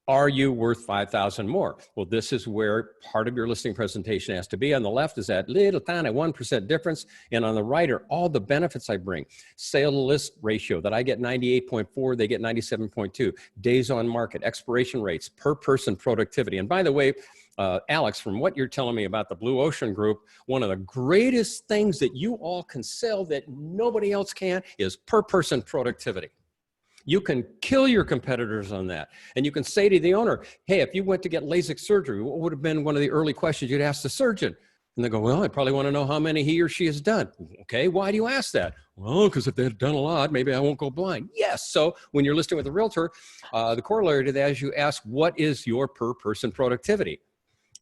Are you worth 5,000 more? Well, this is where part of your listing presentation has to be. On the left is that little tiny 1% difference. And on the right are all the benefits I bring. Sale to list ratio that I get 98.4, they get 97.2. Days on market, expiration rates, per person productivity. And by the way, Alex, from what you're telling me about the Blue Ocean Group, one of the greatest things that you all can sell that nobody else can is per person productivity. You can kill your competitors on that. And you can say to the owner, hey, if you went to get LASIK surgery, what would have been one of the early questions you'd ask the surgeon? And they go, well, I probably want to know how many he or she has done. Okay, why do you ask that? Well, because if they've done a lot, maybe I won't go blind. Yes, so when you're listing with a realtor, the corollary to that is you ask, what is your per person productivity?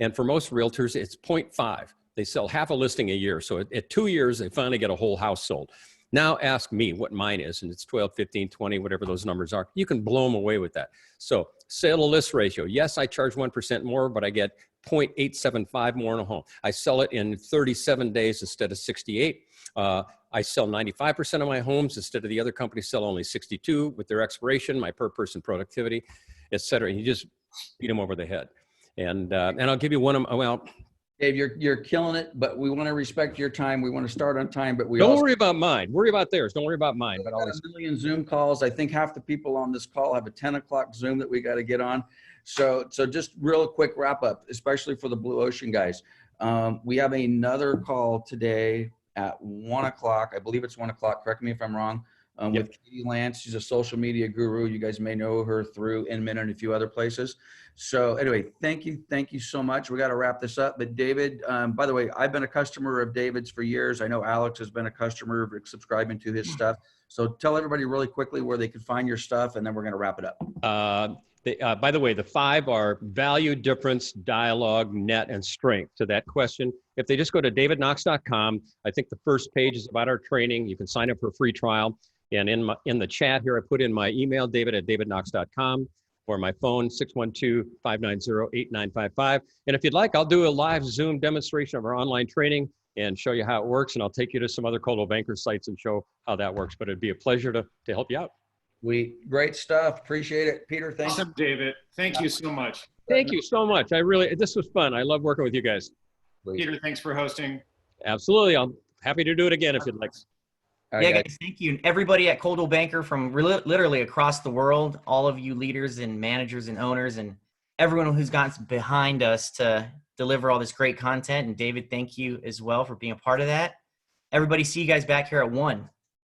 And for most realtors, it's 0.5. They sell half a listing a year. So at 2 years, they finally get a whole house sold. Now ask me what mine is, and it's 12, 15, 20, whatever those numbers are. You can blow them away with that. So sale to list ratio. Yes, I charge 1% more, but I get 0.875 more in a home. I sell it in 37 days instead of 68. I sell 95% of my homes instead of the other companies sell only 62 with their expiration, my per person productivity, et cetera. And you just beat them over the head. And I'll give you one of them. Well, Dave, you're killing it, but we want to respect your time. We want to start on time, but we don't also worry about mine. Worry about theirs. Don't worry about mine. But got always a million Zoom calls. I think half the people on this call have a 10 o'clock Zoom that we got to get on. So just real quick wrap up, especially for the Blue Ocean guys. We have another call today at 1 o'clock. I believe it's 1 o'clock. Correct me if I'm wrong. With Katie Lance. She's a social media guru. You guys may know her through Inman and a few other places. So anyway, thank you so much. We got to wrap this up. But David, by the way, I've been a customer of David's for years. I know Alex has been a customer of subscribing to his stuff. So tell everybody really quickly where they can find your stuff, and then we're going to wrap it up. By the way, the 5 are value, difference, dialogue, net, and strength. To that question, if they just go to davidknox.com, I think the first page is about our training. You can sign up for a free trial. And in the chat here, I put in my email, david@davidknox.com, or my phone, 612-590-8955. And if you'd like, I'll do a live Zoom demonstration of our online training and show you how it works. And I'll take you to some other Coldwell Banker sites and show how that works. But it'd be a pleasure to help you out. Great stuff. Appreciate it. Peter, thanks. Awesome, David. Thank you so much. Thank you so much. This was fun. I love working with you guys. Peter, thanks for hosting. Absolutely. I'm happy to do it again if you'd like. Yeah, guys, thank you. And everybody at Coldwell Banker from literally across the world, all of you leaders and managers and owners and everyone who's gotten behind us to deliver all this great content. And David, thank you as well for being a part of that. Everybody, see you guys back here at 1.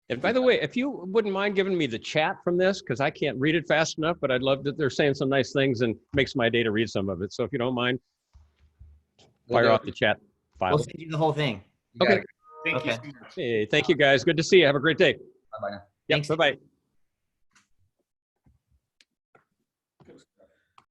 And by the way, if you wouldn't mind giving me the chat from this, because I can't read it fast enough, but I'd love that they're saying some nice things and makes my day to read some of it. So if you don't mind, fire off the chat file. We'll send you the whole thing. Okay. Thank you so much. Hey, thank you guys. Good to see you. Have a great day. Bye-bye now. Yep, bye-bye.